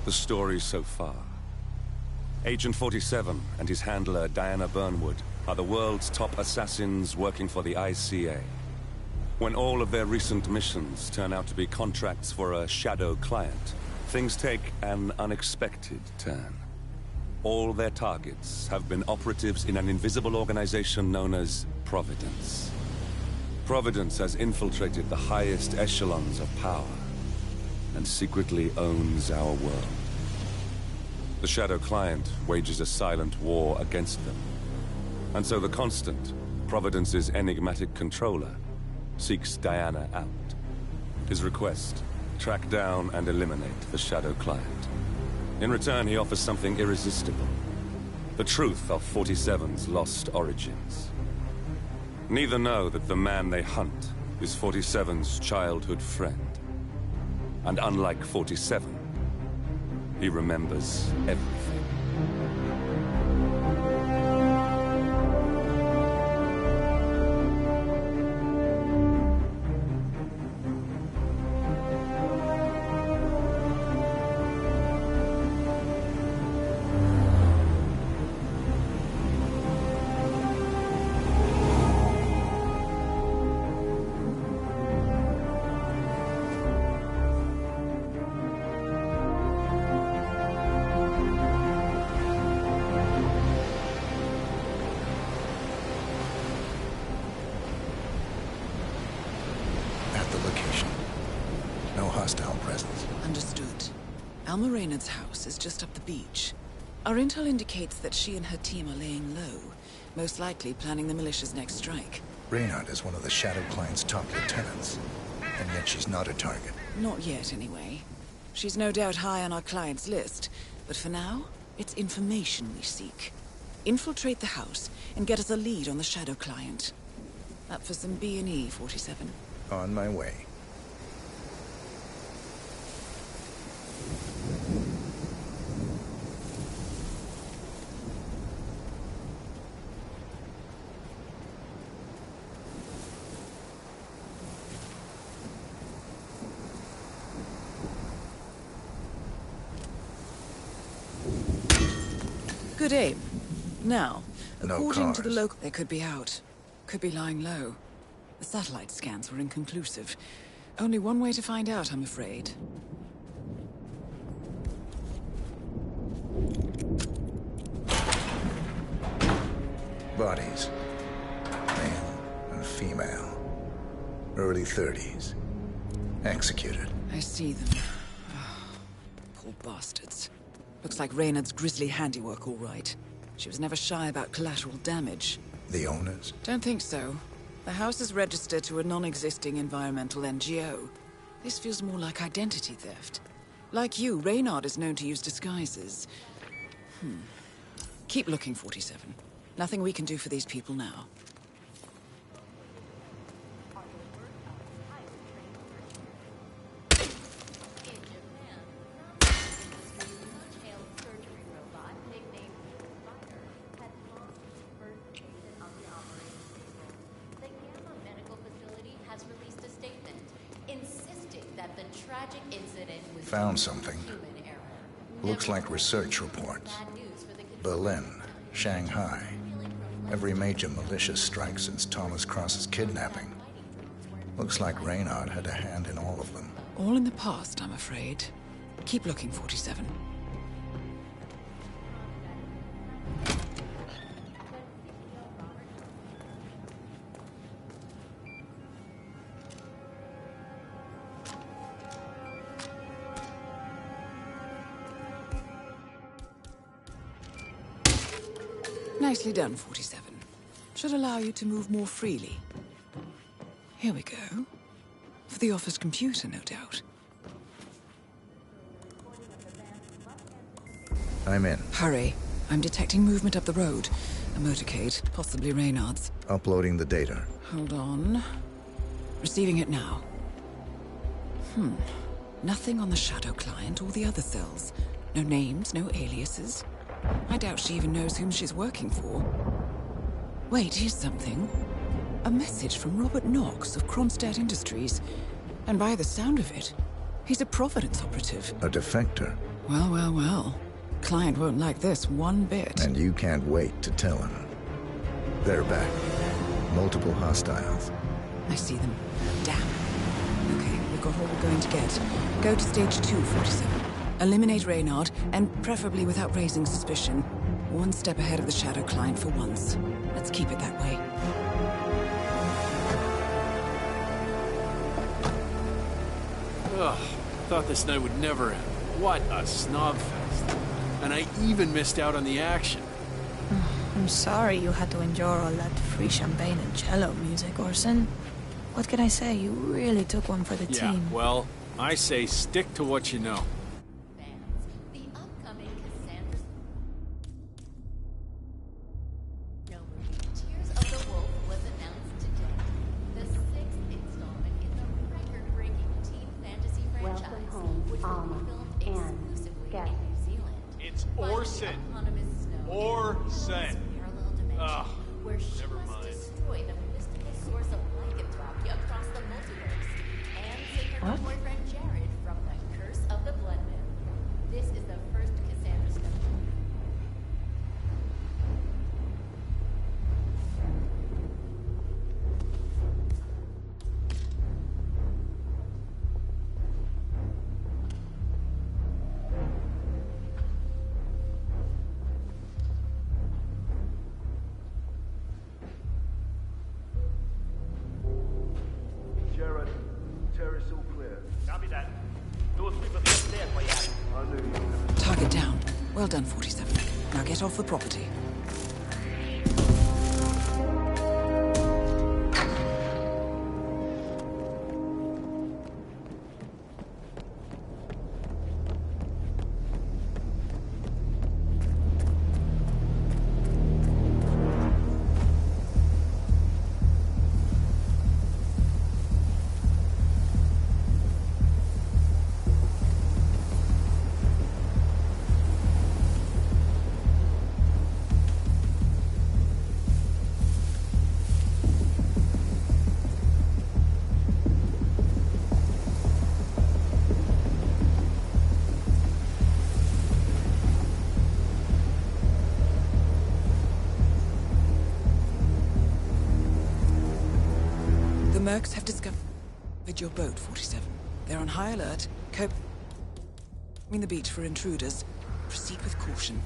The story so far. Agent 47 and his handler Diana Burnwood are the world's top assassins working for the ICA. When all of their recent missions turn out to be contracts for a shadow client, things take an unexpected turn. All their targets have been operatives in an invisible organization known as Providence. Providence has infiltrated the highest echelons of power and secretly owns our world. The shadow client wages a silent war against them. And so the Constant, Providence's enigmatic controller, seeks Diana out. His request: track down and eliminate the shadow client. In return, he offers something irresistible: the truth of 47's lost origins. Neither know that the man they hunt is 47's childhood friend. And unlike 47, he remembers everything. Hostile presence. Understood. Alma Reynard's house is just up the beach. Our intel indicates that she and her team are laying low, most likely planning the militia's next strike. Reynard is one of the Shadow Client's top lieutenants, and yet she's not a target. Not yet, anyway. She's no doubt high on our client's list, but for now, it's information we seek. Infiltrate the house and get us a lead on the Shadow Client. Up for some B&E, 47. On my way. Good aim. Now, No according to the cars. local... They could be out. Could be lying low. The satellite scans were inconclusive. Only one way to find out, I'm afraid. Bodies. Male and female. Early 30s. Executed. I see them. Oh, poor bastards. Looks like Reynard's grisly handiwork, all right. She was never shy about collateral damage. The owners? Don't think so. The house is registered to a non-existing environmental NGO. This feels more like identity theft. Like you, Reynard is known to use disguises. Keep looking, 47. Nothing we can do for these people now. Found something. Looks like research reports. Berlin, Shanghai. Every major militia strike since Thomas Cross's kidnapping. Looks like Reynard had a hand in all of them. All in the past, I'm afraid. Keep looking, 47. Nicely done, 47. Should allow you to move more freely. Here we go. For the office computer, no doubt. I'm in. Hurry. I'm detecting movement up the road. A motorcade, possibly Reynard's. Uploading the data. Hold on. Receiving it now. Nothing on the Shadow Client or the other cells. No names, no aliases. I doubt she even knows whom she's working for. Wait, here's something. A message from Robert Knox of Kronstadt Industries. And by the sound of it, he's a Providence operative. A defector. Well, well, well. Client won't like this one bit. And you can't wait to tell him. They're back. Multiple hostiles. I see them. Damn. Okay, we've got all we're going to get. Go to stage 2, 47. Eliminate Reynard, and preferably without raising suspicion. One step ahead of the Shadow Client for once. Let's keep it that way. Ugh, thought this night would never end. What a snobfest. And I even missed out on the action. I'm sorry you had to endure all that free champagne and cello music, Orson. What can I say? You really took one for the team. Yeah, well, I say stick to what you know. The upcoming Cassandra's movie, Tears of the Wolf, was announced today. The 6th installment in the record-breaking teen fantasy franchise, which will be filmed exclusively in New Zealand. It's Orson. Orson. Ugh, Where she never must mind. destroy the mystical source of lycanthropy across the multiverse and save her boyfriend Jared from the curse of the Blood Moon. This is the first Cassandra Snow. Jared, terrace all clear. Copy that. Doors sweep of the upstairs, way out. I knew you were gonna... Target down. Well done, 47. Now get off the property. The Mercs have discovered your boat, 47. They're on high alert. Combing the beach for intruders. Proceed with caution.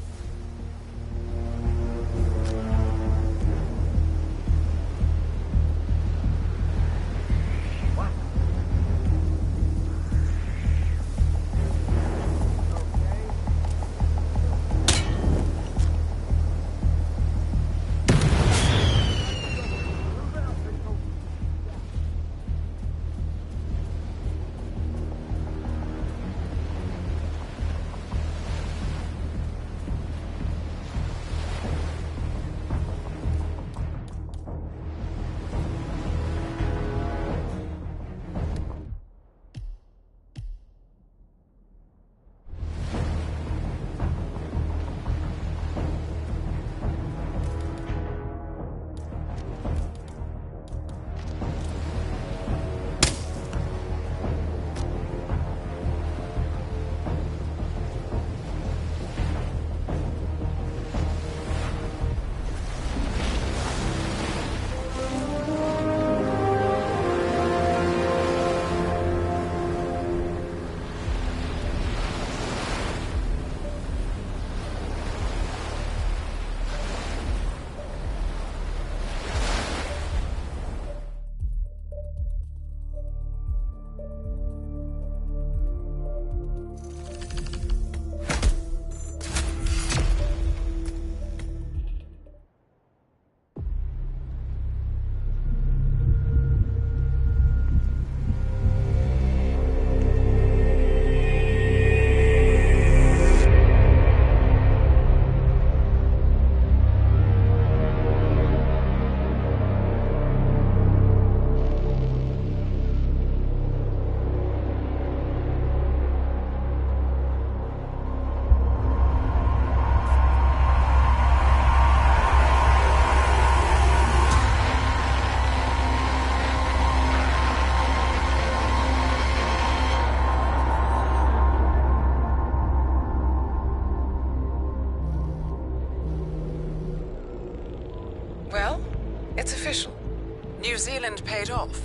New Zealand paid off.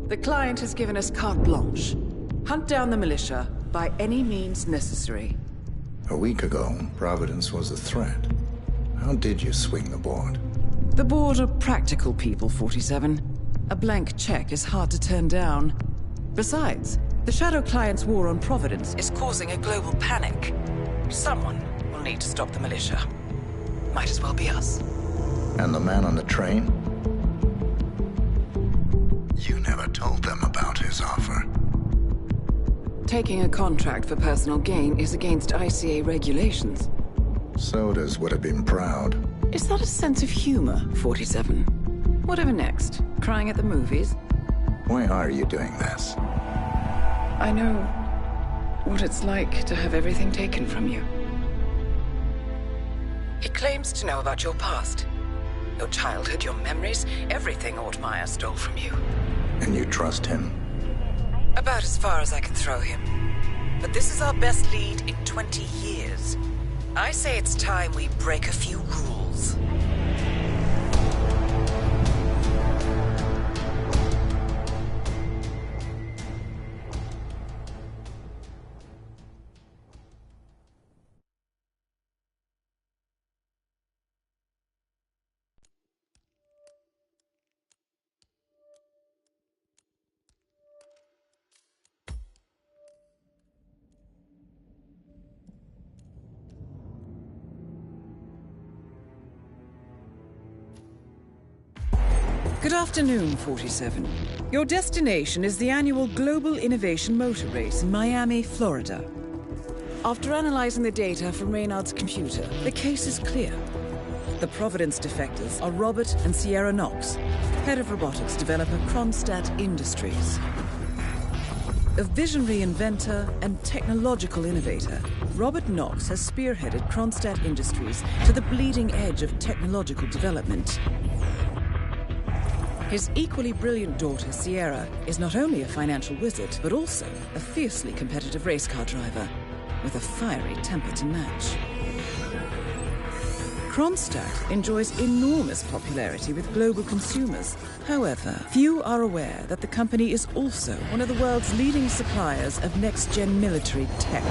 The client has given us carte blanche. Hunt down the militia by any means necessary. A week ago, Providence was a threat. How did you swing the board? The board are practical people, 47. A blank check is hard to turn down. Besides, the Shadow Client's war on Providence is causing a global panic. Someone will need to stop the militia. Might as well be us. And the man on the train? You never told them about his offer. Taking a contract for personal gain is against ICA regulations. Sodas would have been proud. Is that a sense of humor, 47? Whatever next? Crying at the movies? Why are you doing this? I know what it's like to have everything taken from you. He claims to know about your past. Your childhood, your memories, everything Ortmeyer stole from you. And you trust him? About as far as I can throw him. But this is our best lead in 20 years. I say it's time we break a few rules. Good afternoon, 47. Your destination is the annual Global Innovation Motor Race in Miami, Florida. After analyzing the data from Reynard's computer, the case is clear. The Providence defectors are Robert and Sierra Knox, head of robotics developer Kronstadt Industries. A visionary inventor and technological innovator, Robert Knox has spearheaded Kronstadt Industries to the bleeding edge of technological development. His equally brilliant daughter, Sierra, is not only a financial wizard, but also a fiercely competitive race car driver, with a fiery temper to match. Kronstadt enjoys enormous popularity with global consumers. However, few are aware that the company is also one of the world's leading suppliers of next-gen military tech.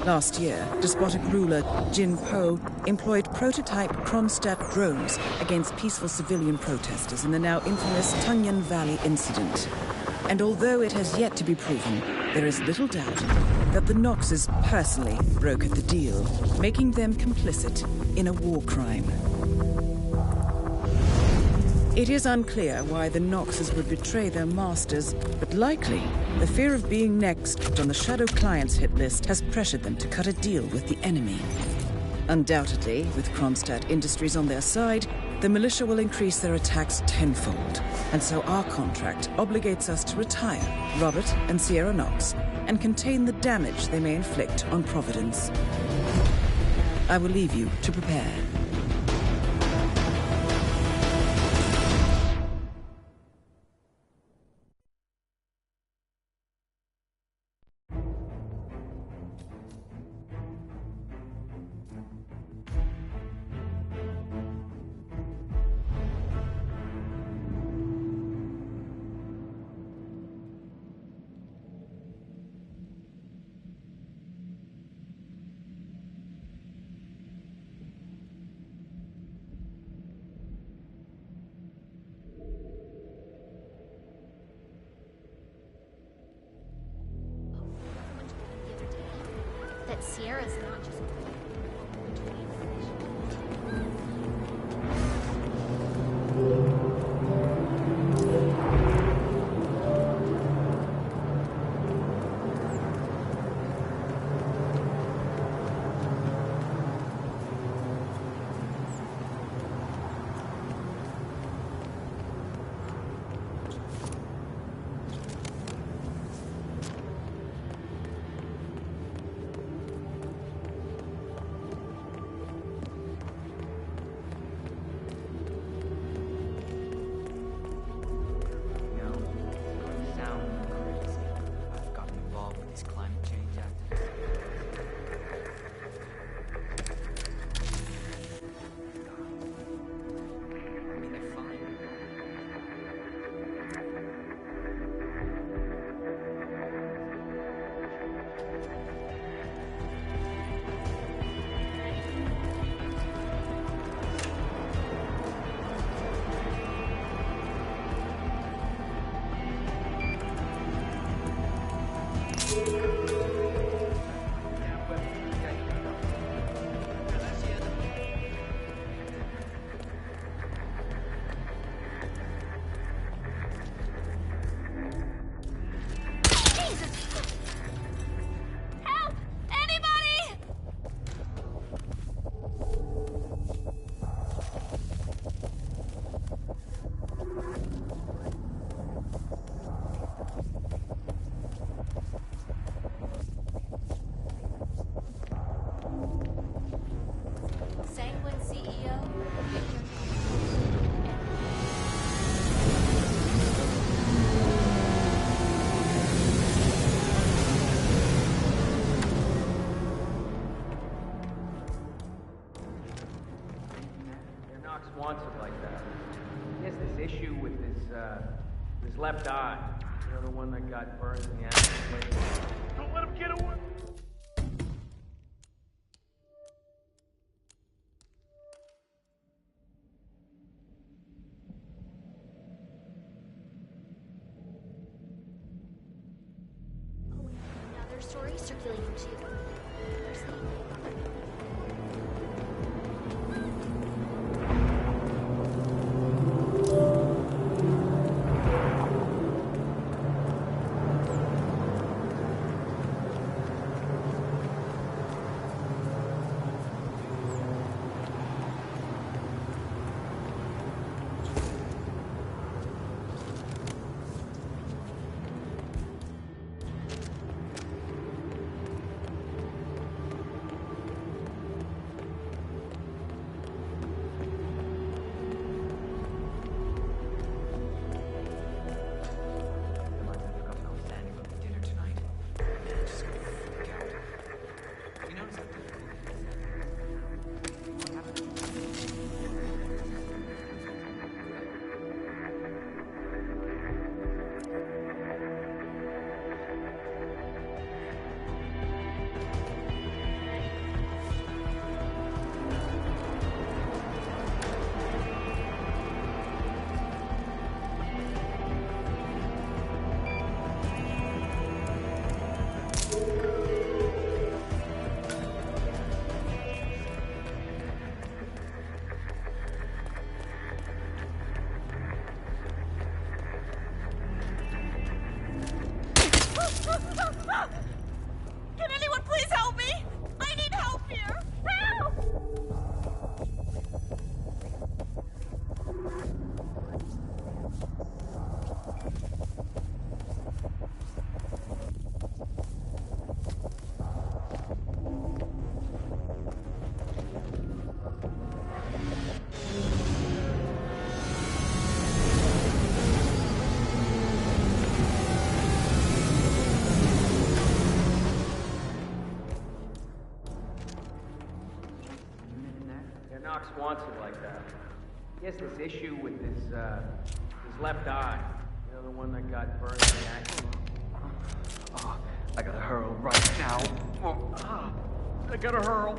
Last year, despotic ruler Jin Po employed prototype Kronstadt drones against peaceful civilian protesters in the now infamous Tungan Valley incident. And although it has yet to be proven, there is little doubt that the Knoxes personally brokered the deal, making them complicit in a war crime. It is unclear why the Knoxes would betray their masters, but likely the fear of being next on the Shadow Client's hit list has pressured them to cut a deal with the enemy. Undoubtedly, with Kronstadt Industries on their side, the militia will increase their attacks tenfold, and so our contract obligates us to retire Robert and Sierra Knox and contain the damage they may inflict on Providence. I will leave you to prepare. That Sierra's not just You know, the one that got burned in the accident. Don't let him get away! Another story circulating too. They're saying Can anyone please help me? I need help here! Help! Yeah, Knox wants it like that. He has this issue with his left eye. You know, the one that got burned in the accident. Oh, I gotta hurl right now. I gotta hurl.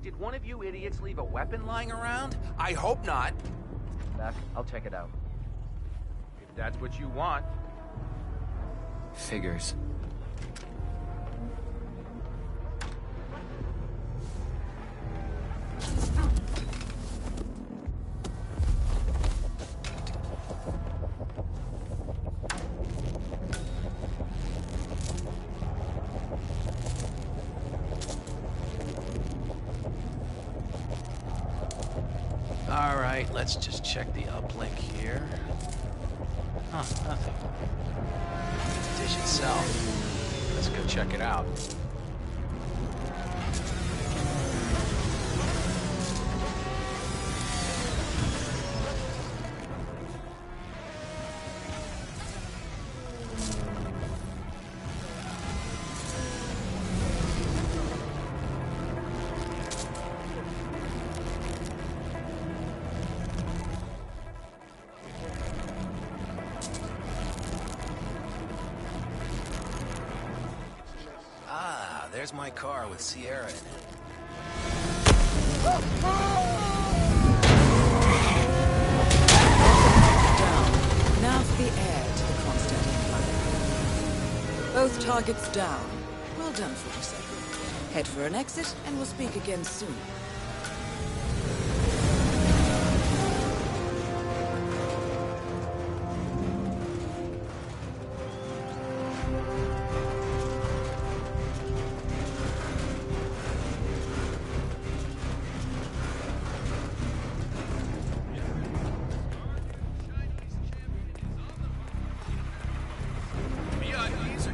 Did one of you idiots leave a weapon lying around? I hope not. Back, I'll check it out. If that's what you want. Figures. All right, let's just check the uplink here. Nothing. The dish itself. Let's go check it out. There's my car with Sierra in it. Down. Now for the air to the Constantine planet. Both targets down. Well done, 47. Head for an exit, and we'll speak again soon.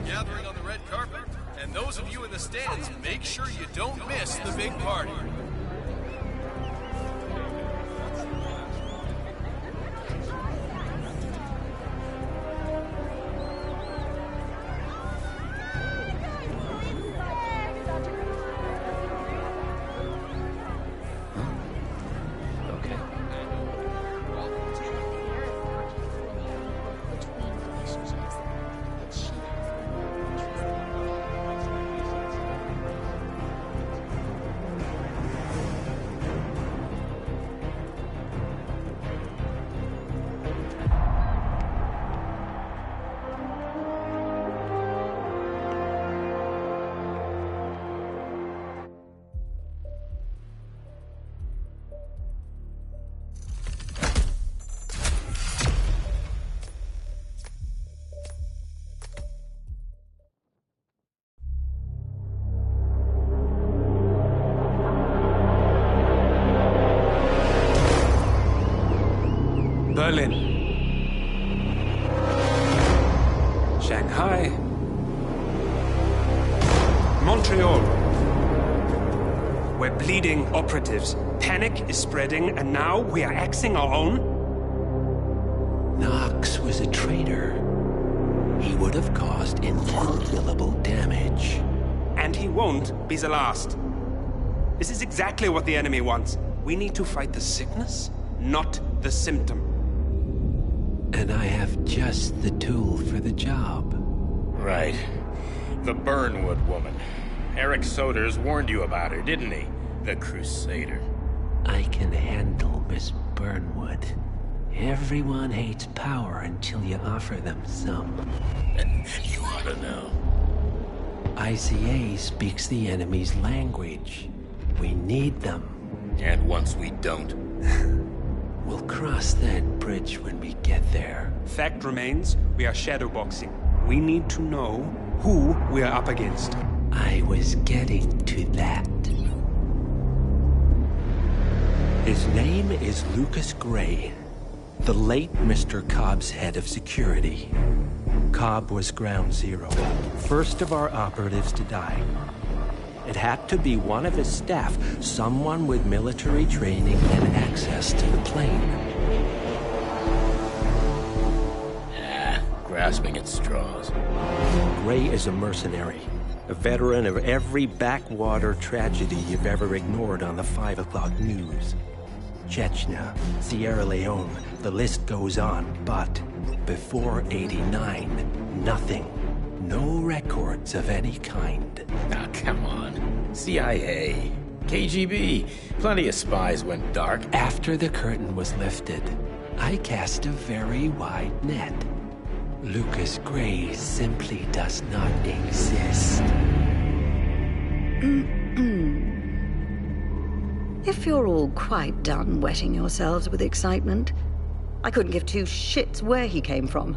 Gathering on the red carpet, and those of you in the stands, make sure you don't miss the big party. Berlin, Shanghai, Montreal. We're bleeding operatives. Panic is spreading, and now we are axing our own? Knox was a traitor. He would have caused incalculable damage. And he won't be the last. This is exactly what the enemy wants. We need to fight the sickness, not the symptom. And I have just the tool for the job. Right. The Burnwood woman. Eric Soders warned you about her, didn't he? The Crusader. I can handle Miss Burnwood. Everyone hates power until you offer them some. You ought to know. ICA speaks the enemy's language. We need them. And once we don't? We'll cross that bridge when we get there. Fact remains, we are shadowboxing. We need to know who we are up against. I was getting to that. His name is Lucas Gray, the late Mr. Cobb's head of security. Cobb was ground zero, first of our operatives to die. It had to be one of his staff, someone with military training and access to the plane. Grasping at straws. Gray is a mercenary, a veteran of every backwater tragedy you've ever ignored on the 5 o'clock news. Chechnya, Sierra Leone, the list goes on, but before '89, nothing. No records of any kind. Ah, come on. CIA, KGB, plenty of spies went dark. After the curtain was lifted, I cast a very wide net. Lucas Gray simply does not exist. If you're all quite done wetting yourselves with excitement, I couldn't give two shits where he came from.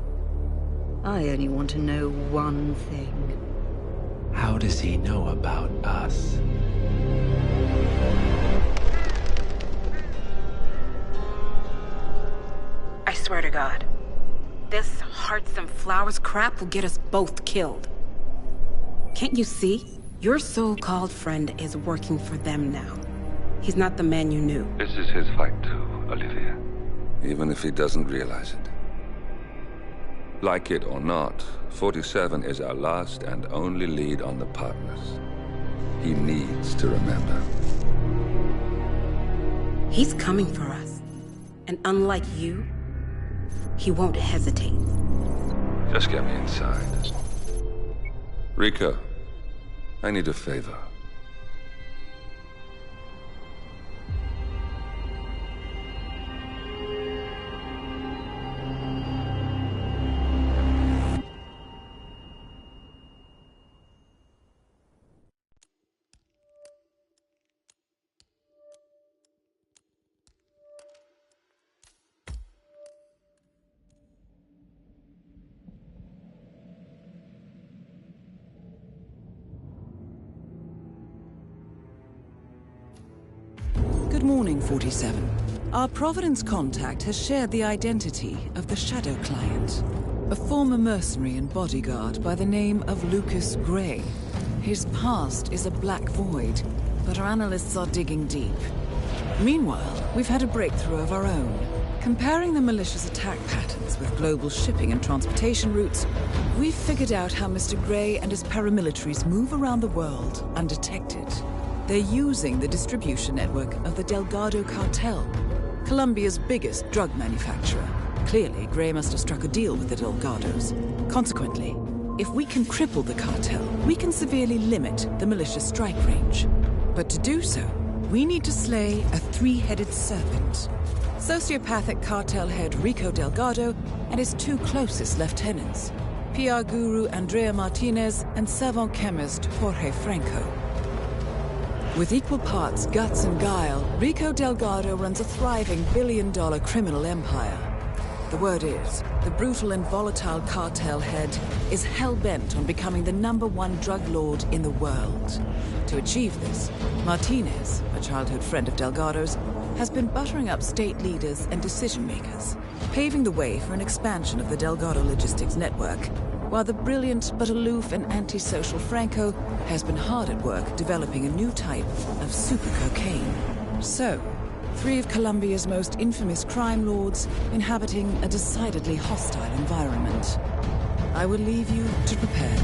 I only want to know one thing. How does he know about us? I swear to God, This hearts and flowers crap will get us both killed. Can't you see? Your so-called friend is working for them now. He's not the man you knew. This is his fight too, Olivia. Even if he doesn't realize it. Like it or not, 47 is our last and only lead on the partners. He needs to remember. He's coming for us. And unlike you, he won't hesitate. Just get me inside. Rico, I need a favor. Good morning, 47. Our Providence contact has shared the identity of the Shadow Client, a former mercenary and bodyguard by the name of Lucas Gray. His past is a black void, but our analysts are digging deep. Meanwhile, we've had a breakthrough of our own. Comparing the malicious attack patterns with global shipping and transportation routes, we've figured out how Mr. Gray and his paramilitaries move around the world undetected. They're using the distribution network of the Delgado cartel, Colombia's biggest drug manufacturer. Clearly, Gray must have struck a deal with the Delgados. Consequently, if we can cripple the cartel, we can severely limit the malicious strike range. But to do so, we need to slay a three-headed serpent. Sociopathic cartel head Rico Delgado and his two closest lieutenants, PR guru Andrea Martinez and savant chemist Jorge Franco. With equal parts guts and guile, Rico Delgado runs a thriving billion-dollar criminal empire. The word is, the brutal and volatile cartel head is hell-bent on becoming the #1 drug lord in the world. To achieve this, Martinez, a childhood friend of Delgado's, has been buttering up state leaders and decision-makers, paving the way for an expansion of the Delgado logistics network, while the brilliant but aloof and antisocial Franco has been hard at work developing a new type of super cocaine. So, three of Colombia's most infamous crime lords inhabiting a decidedly hostile environment. I will leave you to prepare.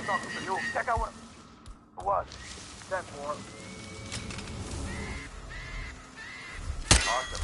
talking to you. Check out what? 10-4. Awesome.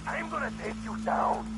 I'm gonna take you down.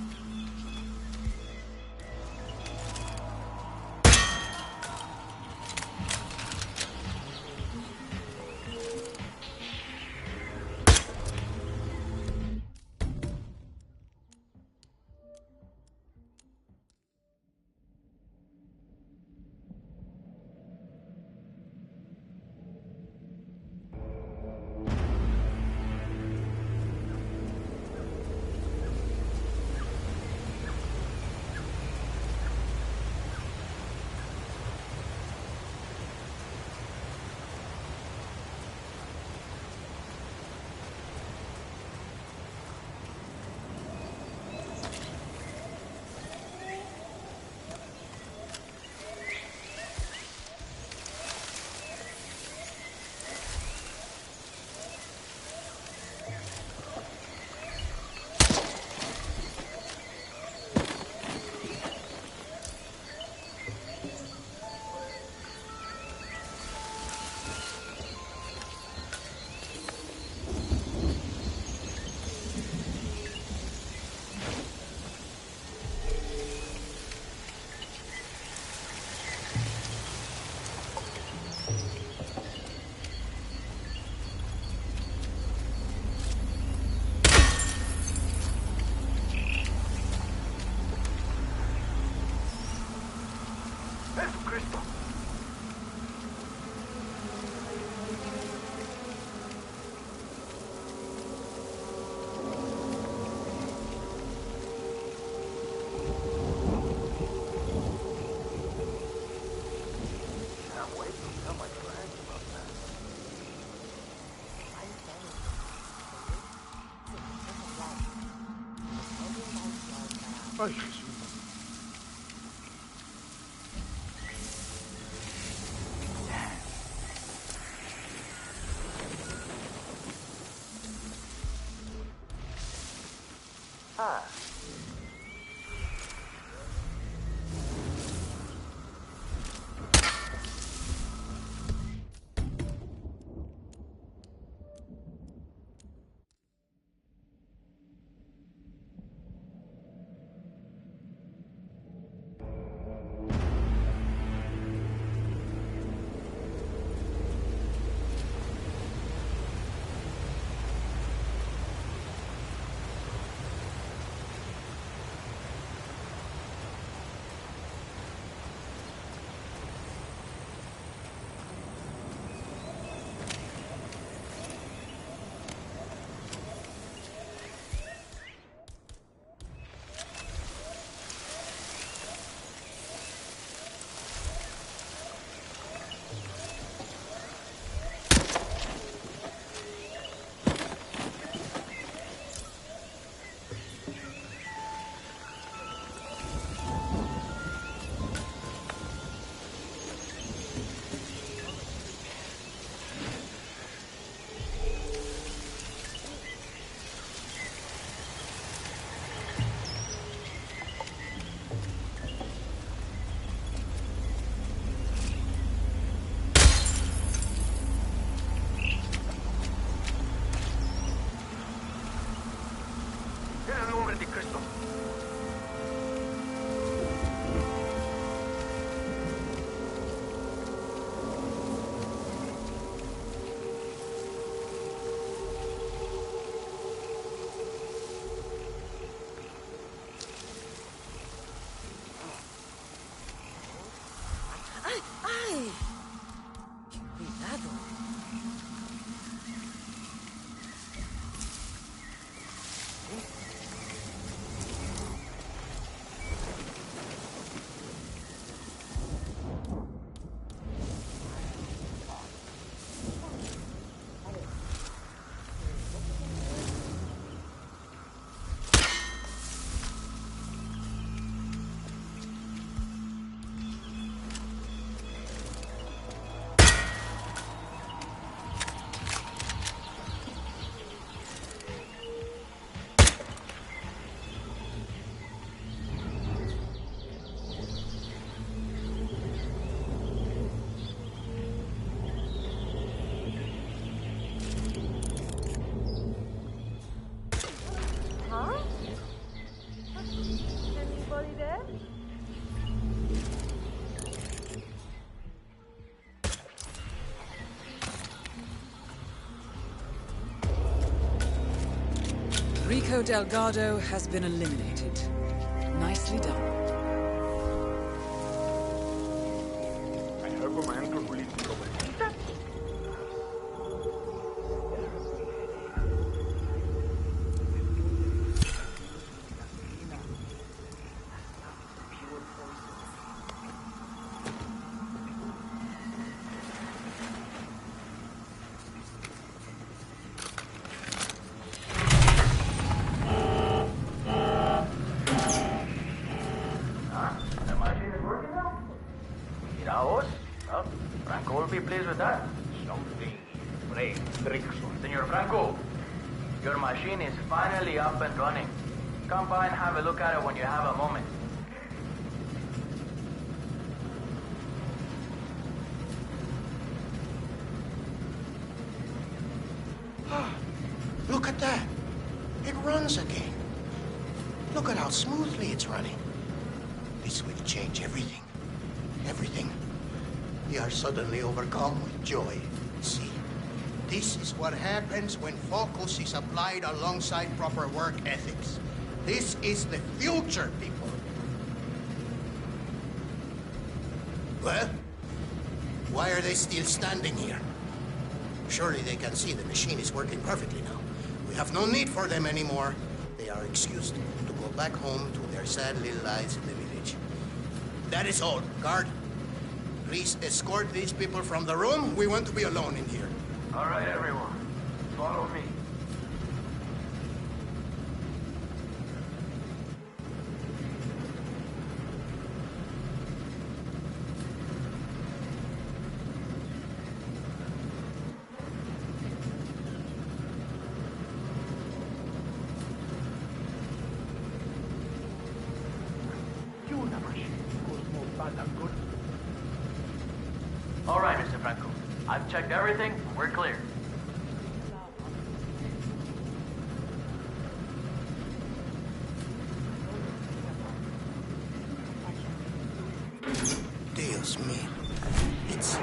Ay, Jesús. Ah. ¡Ay! Cuidado. Huh? Anybody there? Rico Delgado has been eliminated. Nicely done. I heard from my uncle who lives in Copenhagen. Franco will be pleased with that. Something brave, Rickson. Senor Franco, your machine is finally up and running. Come by and have a look at it when you have a moment. Look at that. It runs again. Look at how smoothly it's running. This will change everything. Everything. We are suddenly overcome with joy. See, this is what happens when focus is applied alongside proper work ethics. This is the future, people. Well, why are they still standing here? Surely they can see the machine is working perfectly now. We have no need for them anymore. They are excused to go back home to their sad little lives in the village. That is all. Guard, please escort these people from the room. We want to be alone in here. All right, everyone. Follow me. Mr. Franco. I've checked everything. We're clear. Dios mío. It's...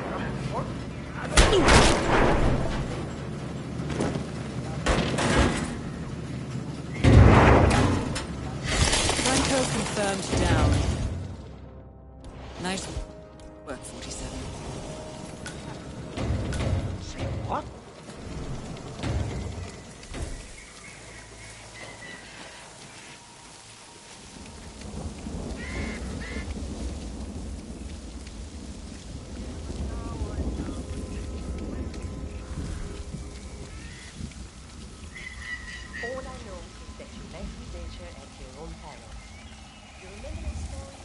Franco confirmed down. Nice work, 47. Say what? All I know is that you met with nature at your own peril. You remember that story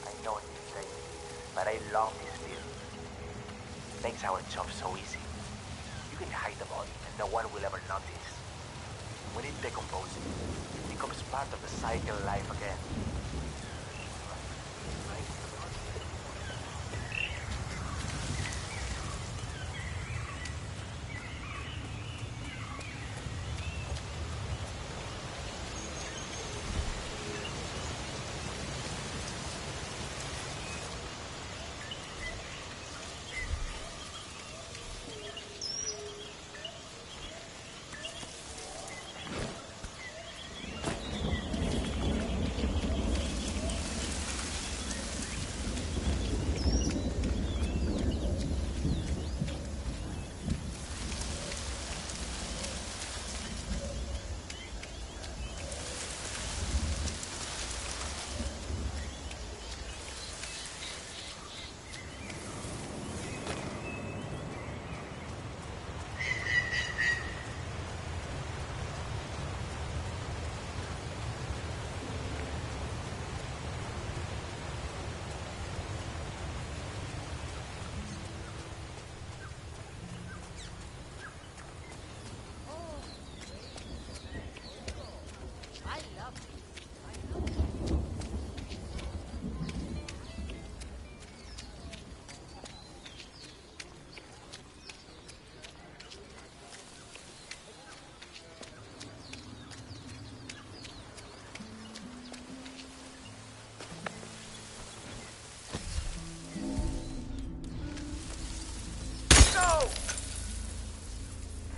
I know it's insane, but I love this field. It makes our job so easy. You can hide the body and no one will ever notice. When it decomposes, it becomes part of the cycle of life again.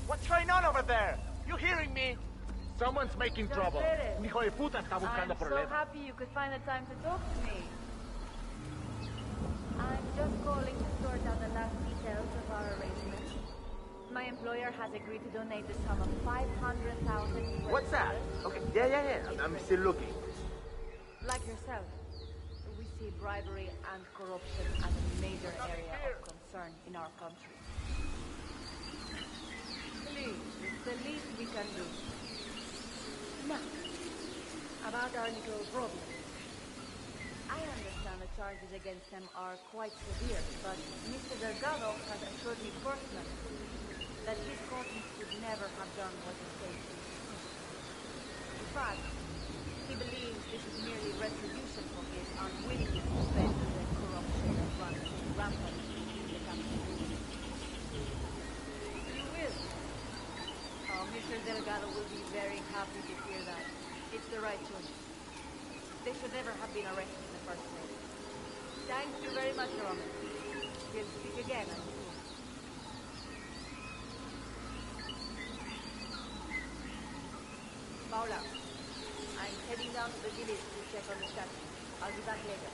What's going on over there? You hearing me? Someone's making trouble. Un hijo de puta está buscando problemas. I'm so happy you could find the time to talk to me. I'm just calling to sort out the last details of our arrangement. My employer has agreed to donate the sum of 500,000. What's that? Okay, yeah. I'm still looking. Like yourself, we see bribery and corruption as a major area of concern in our country. Please, it's the least we can do. Now, about our little problem. I understand the charges against them are quite severe, but Mr. Delgado has assured me personally that his conscience would never have done what he stated. In fact, he believes this is merely retribution for his unwillingness to spend the corruption that runs rampant in the country. You will. Oh, Mr. Delgado will be very happy to hear that. It's the right choice. They should never have been arrested in the first place. Thank you very much, Roman. We'll speak again, I'm sure. Paula, I'm heading down to the village to check on the statue. I'll be back later.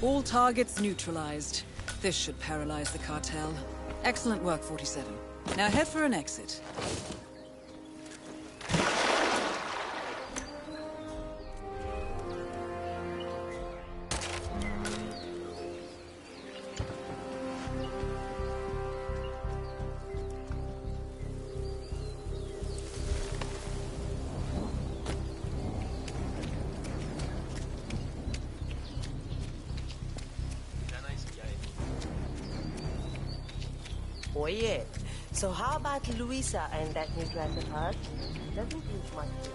All targets neutralized. This should paralyze the cartel. Excellent work, 47. Now head for an exit. Oh yeah. So how about Luisa and that new dress of hers? Doesn't use much to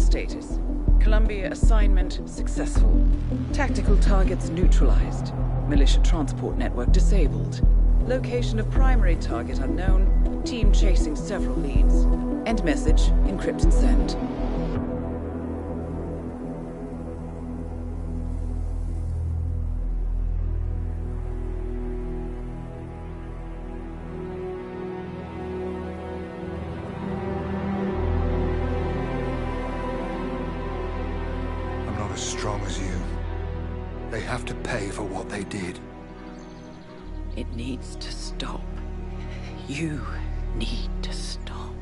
Status. Columbia assignment successful. Tactical targets neutralized. Militia transport network disabled. Location of primary target unknown. Team chasing several leads. End message, encrypt and send. As strong as you. They have to pay for what they did. It needs to stop. You need to stop.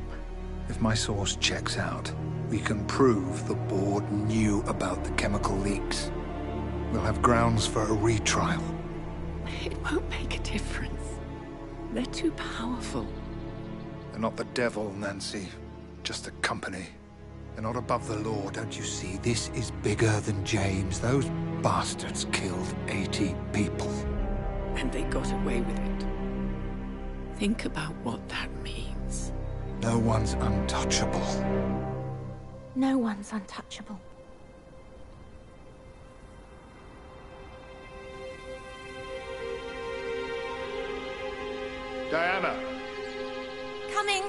If my source checks out, we can prove the board knew about the chemical leaks. We'll have grounds for a retrial. It won't make a difference. They're too powerful. They're not the devil, Nancy. Just a company. They're not above the law, don't you see? This is bigger than James. Those bastards killed 80 people. And they got away with it. Think about what that means. No one's untouchable. No one's untouchable. Diana! Coming!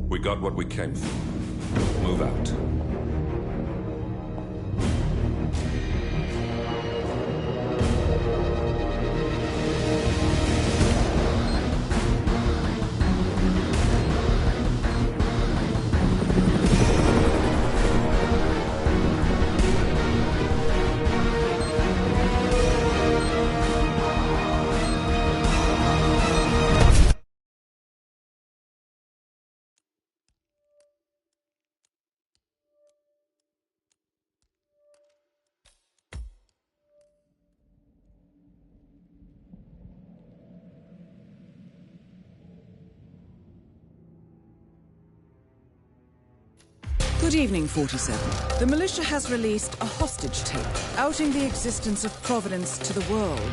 We got what we came for. Move out. Good evening, 47. The militia has released a hostage tape, outing the existence of Providence to the world.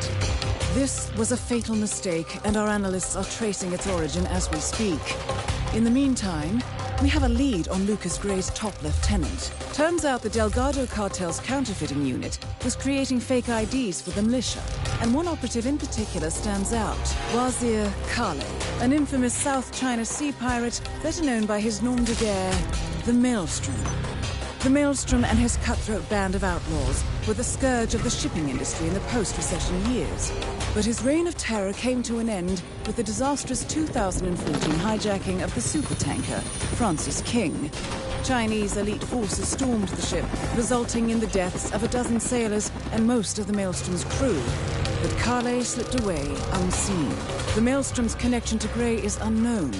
This was a fatal mistake, and our analysts are tracing its origin as we speak. In the meantime, we have a lead on Lucas Gray's top lieutenant. Turns out the Delgado cartel's counterfeiting unit was creating fake IDs for the militia, and one operative in particular stands out, Wazir Kale, an infamous South China Sea pirate better known by his nom de guerre, the Maelstrom. The Maelstrom and his cutthroat band of outlaws were the scourge of the shipping industry in the post-recession years. But his reign of terror came to an end with the disastrous 2014 hijacking of the supertanker, Francis King. Chinese elite forces stormed the ship, resulting in the deaths of a dozen sailors and most of the Maelstrom's crew. But Carle slipped away unseen. The Maelstrom's connection to Grey is unknown,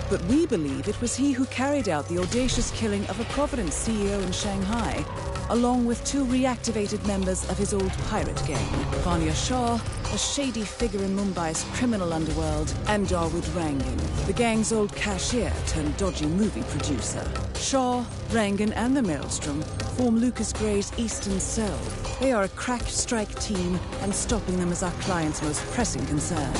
but we believe it was he who carried out the audacious killing of a Providence CEO in Shanghai, along with 2 reactivated members of his old pirate gang, Vanya Shah, a shady figure in Mumbai's criminal underworld, and Dawood Rangan, the gang's old cashier turned dodgy movie producer. Shah, Rangan, and the Maelstrom form Lucas Gray's Eastern Cell. They are a crack strike team, and stopping them is our client's most pressing concern.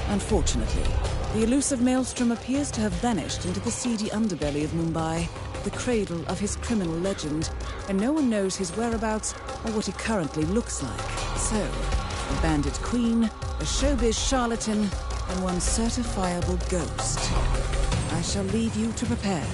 Unfortunately, the elusive Maelstrom appears to have vanished into the seedy underbelly of Mumbai, the cradle of his criminal legend, and no one knows his whereabouts or what he currently looks like. So, a bandit queen, a showbiz charlatan, and one certifiable ghost. I shall leave you to prepare.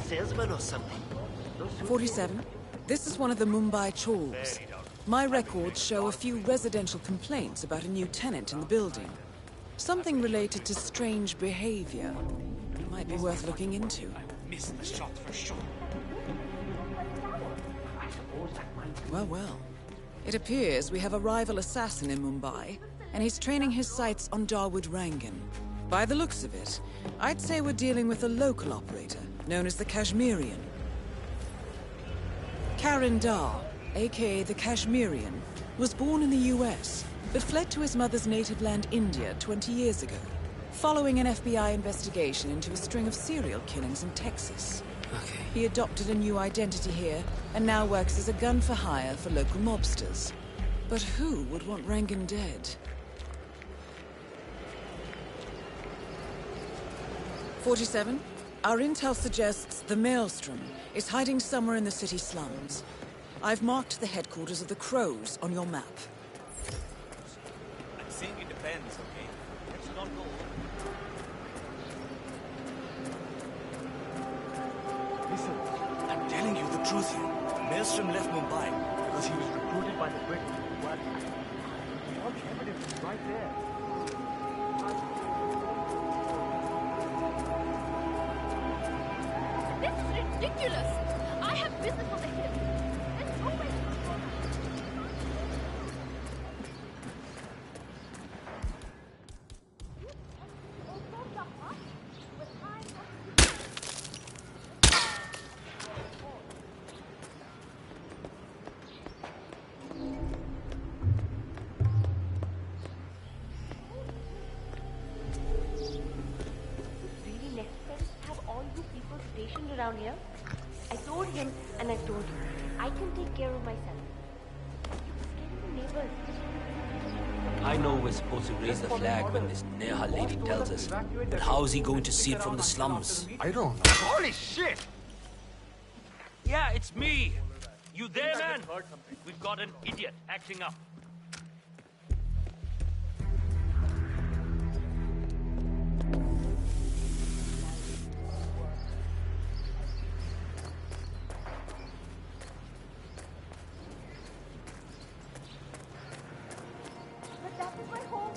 Salesman or something. 47. This is one of the Mumbai chores. My records show a few residential complaints about a new tenant in the building. Something related to strange behavior. Might be worth looking into. Missed the shot for sure. Well. It appears we have a rival assassin in Mumbai, and he's training his sights on Dawood Rangan. By the looks of it, I'd say we're dealing with a local operator, known as the Kashmirian. Karan Dar, aka the Kashmirian, was born in the US, but fled to his mother's native land, India, 20 years ago, following an FBI investigation into a string of serial killings in Texas. Okay. He adopted a new identity here, and now works as a gun for hire for local mobsters. But who would want Rangan dead? 47. Our intel suggests the Maelstrom is hiding somewhere in the city slums. I've marked the headquarters of the Crows on your map. I'm saying it depends, okay? Let's not go. Listen, I'm telling you the truth here. Maelstrom left Mumbai because he was recruited by the British. What? All the evidence is right there. This is ridiculous! I have business on the hill. There's no way to control Really necessary to have all you people stationed around here? I told him, and I told you, I can take care of myself. You scared the neighbors. I know we're supposed to raise the flag when this Neha lady tells us, but how is he going to see it from the slums? I don't know. Holy shit! Yeah, it's me. You there, man? We've got an idiot acting up. But that is my home.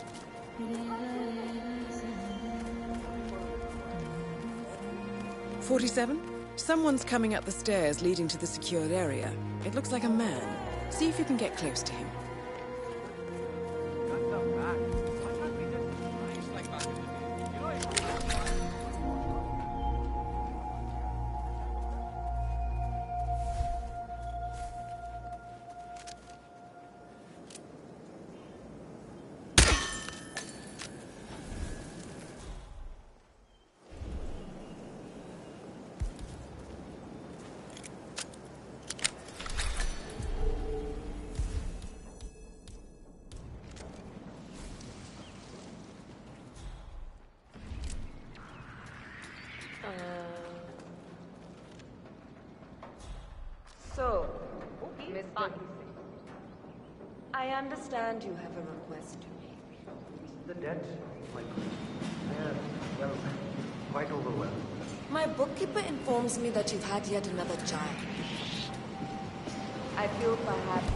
47. Someone's coming up the stairs leading to the secured area. It looks like a man. See if you can get close to him. So, Mr. I understand you have a request to make. The debts, my queen. They're, well, quite overwhelmed. My bookkeeper informs me that you've had yet another child. I feel perhaps...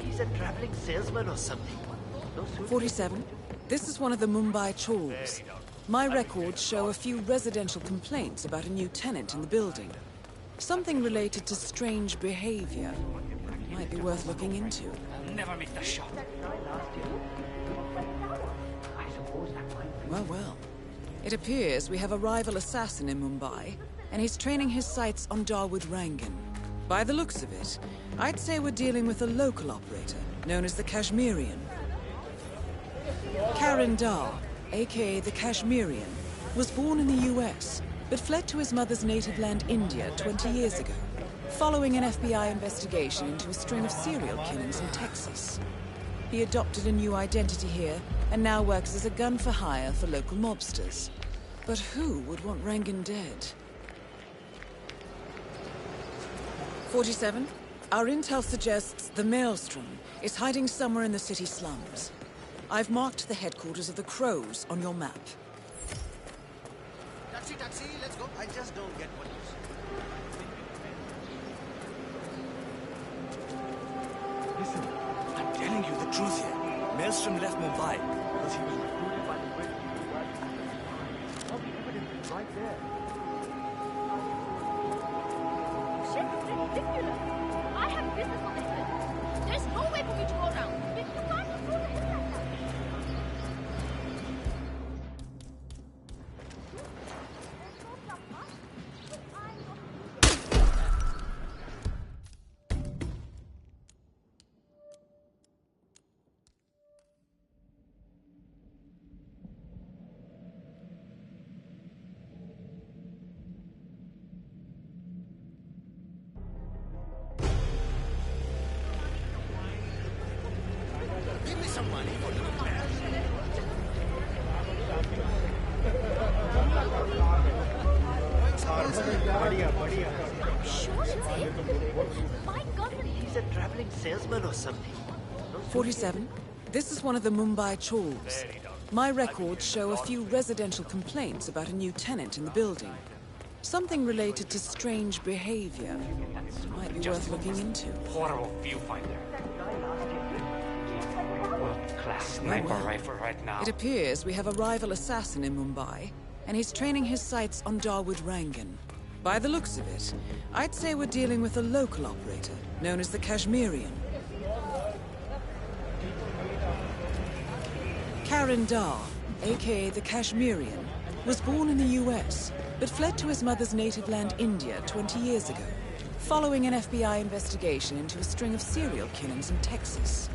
He's a traveling salesman or something. 47. This is one of the Mumbai chawls. My records show a few residential complaints about a new tenant in the building. Something related to strange behavior. Might be worth looking into. Never make the shot. Well, well. It appears we have a rival assassin in Mumbai, and he's training his sights on Dawood Rangan. By the looks of it, I'd say we're dealing with a local operator, known as the Kashmirian. Karan Dar, aka the Kashmirian, was born in the US, but fled to his mother's native land, India, 20 years ago, following an FBI investigation into a string of serial killings in Texas. He adopted a new identity here, and now works as a gun for hire for local mobsters. But who would want Rangan dead? 47. Our intel suggests the Maelstrom is hiding somewhere in the city slums. I've marked the headquarters of the Crows on your map. Taxi, let's go. I just don't get what you say. Listen, I'm telling you the truth here. Maelstrom left Mumbai because he was recruited by the British. All the evidence is right there. Shit, it's ridiculous. I have business on the hill. There's no way for me to go around. You can't just go to the hill like that. Give me some money for little man. My cousin. He's a traveling salesman or something. 47. This is one of the Mumbai chawls. My records show a few residential complaints about a new tenant in the building. Something related to strange behavior. Might be worth looking into. Horrible viewfinder. World-class sniper rifle right now. It appears we have a rival assassin in Mumbai, and he's training his sights on Dawood Rangan. By the looks of it, I'd say we're dealing with a local operator, known as the Kashmirian. Karan Dar, aka the Kashmirian, was born in the US, but fled to his mother's native land, India, 20 years ago, following an FBI investigation into a string of serial killings in Texas.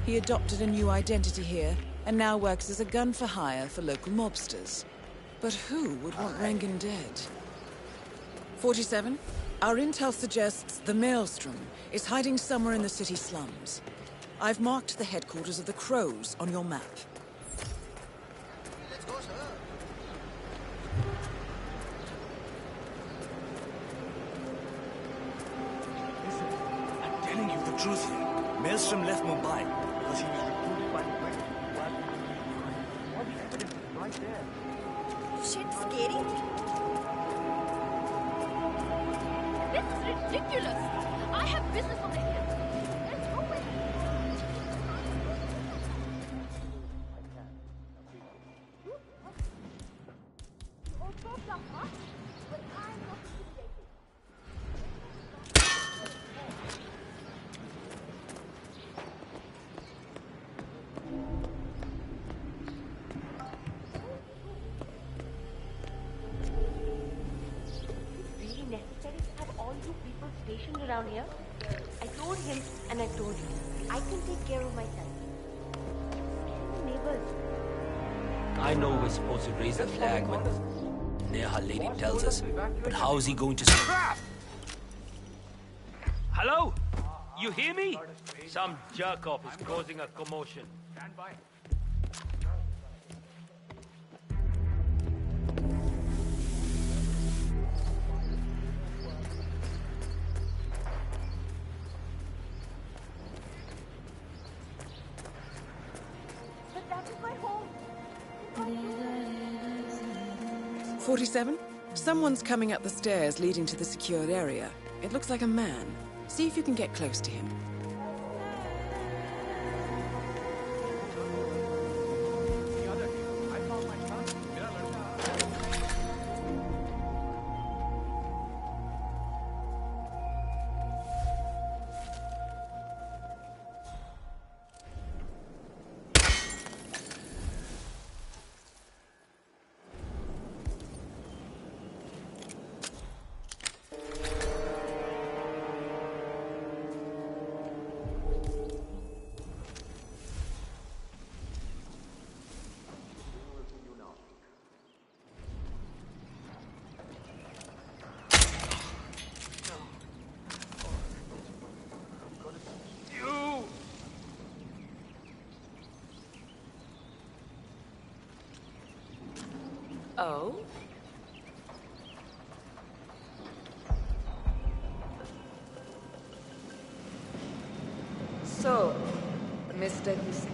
He adopted a new identity here, and now works as a gun for hire for local mobsters. But who would want Rangan dead? 47. Our intel suggests the Maelstrom is hiding somewhere in the city slums. I've marked the headquarters of the Crows on your map. Let's go, sir. Listen, I'm the truth here. Maelstrom left Mumbai because he was recruited by the British. All the evidence is right there. Shit, scary. This is ridiculous. I have business on the hill. There's no way. Also, Plasma, but I'm not intimidated. Really necessary to have all you people stationed around here? I told him and I told you. I can take care of myself. Neighbors. I know we're supposed to raise the flag when Neha lady tells us, but how is he going to... Crap! Hello? You hear me? Some jerk-off is causing a commotion. Stand by. But that is my home. 47? Someone's coming up the stairs leading to the secured area. It looks like a man. See if you can get close to him. Oh? So, Mr. Hussein,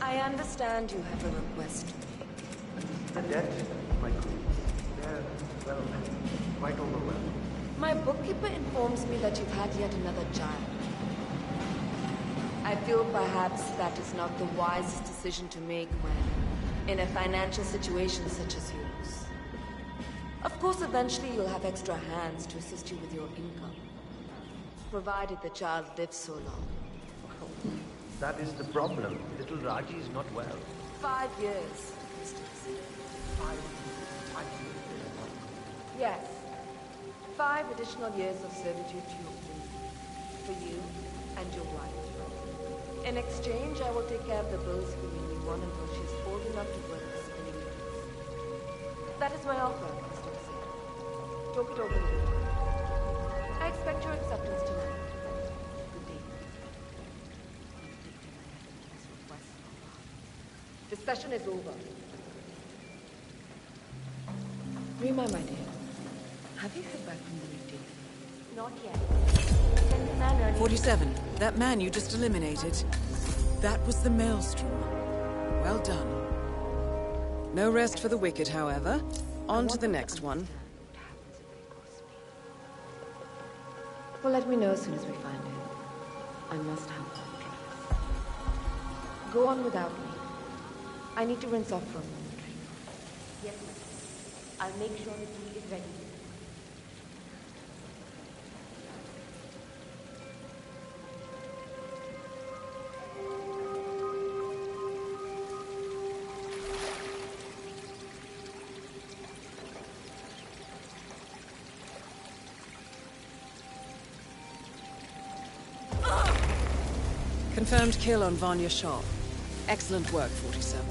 I understand you have a request to make. The debt, my queen. They're, well, quite overwhelmed. My bookkeeper informs me that you've had yet another child. I feel perhaps that is not the wisest decision to make when in a financial situation such as yours. Of course, eventually you'll have extra hands to assist you with your income, provided the child lives so long. That is the problem. Little Raji is not well. 5 years, Mr. Hussain. 5 years? Yes. 5 additional years of servitude to your king, for you and your wife. In exchange, I will take care of the bills for your new one until she is old enough to work the spinning wheels. That is my offer, Mr. Hussain. Talk it over with your wife. I expect your acceptance tonight. Good day. Discussion is over. Rima, my dear, have you heard back from the meeting? Not yet. Send the man earlier. 47. That man you just eliminated. That was the Maelstrom. Well done. No rest for the wicked, however. On to the next one. Well, let me know as soon as we find him. I must have that address. Go on without me. I need to rinse off for a moment. Yes, ma'am. I'll make sure the tea is ready. Confirmed kill on Vanya Shah. Excellent work, 47.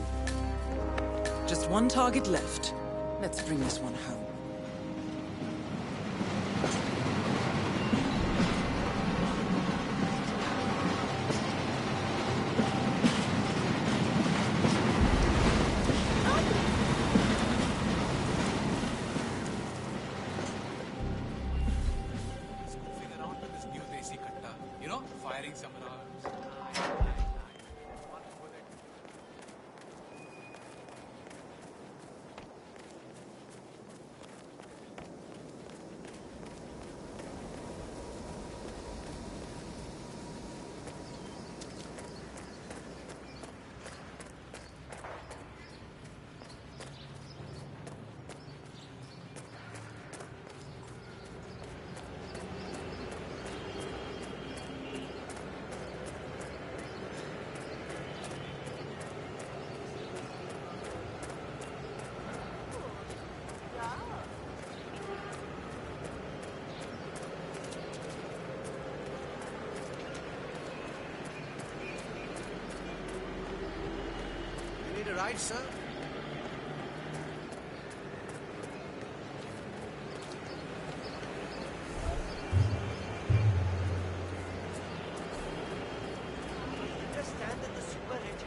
Just one target left. Let's bring this one home. right, sir? Just stand at the super rich.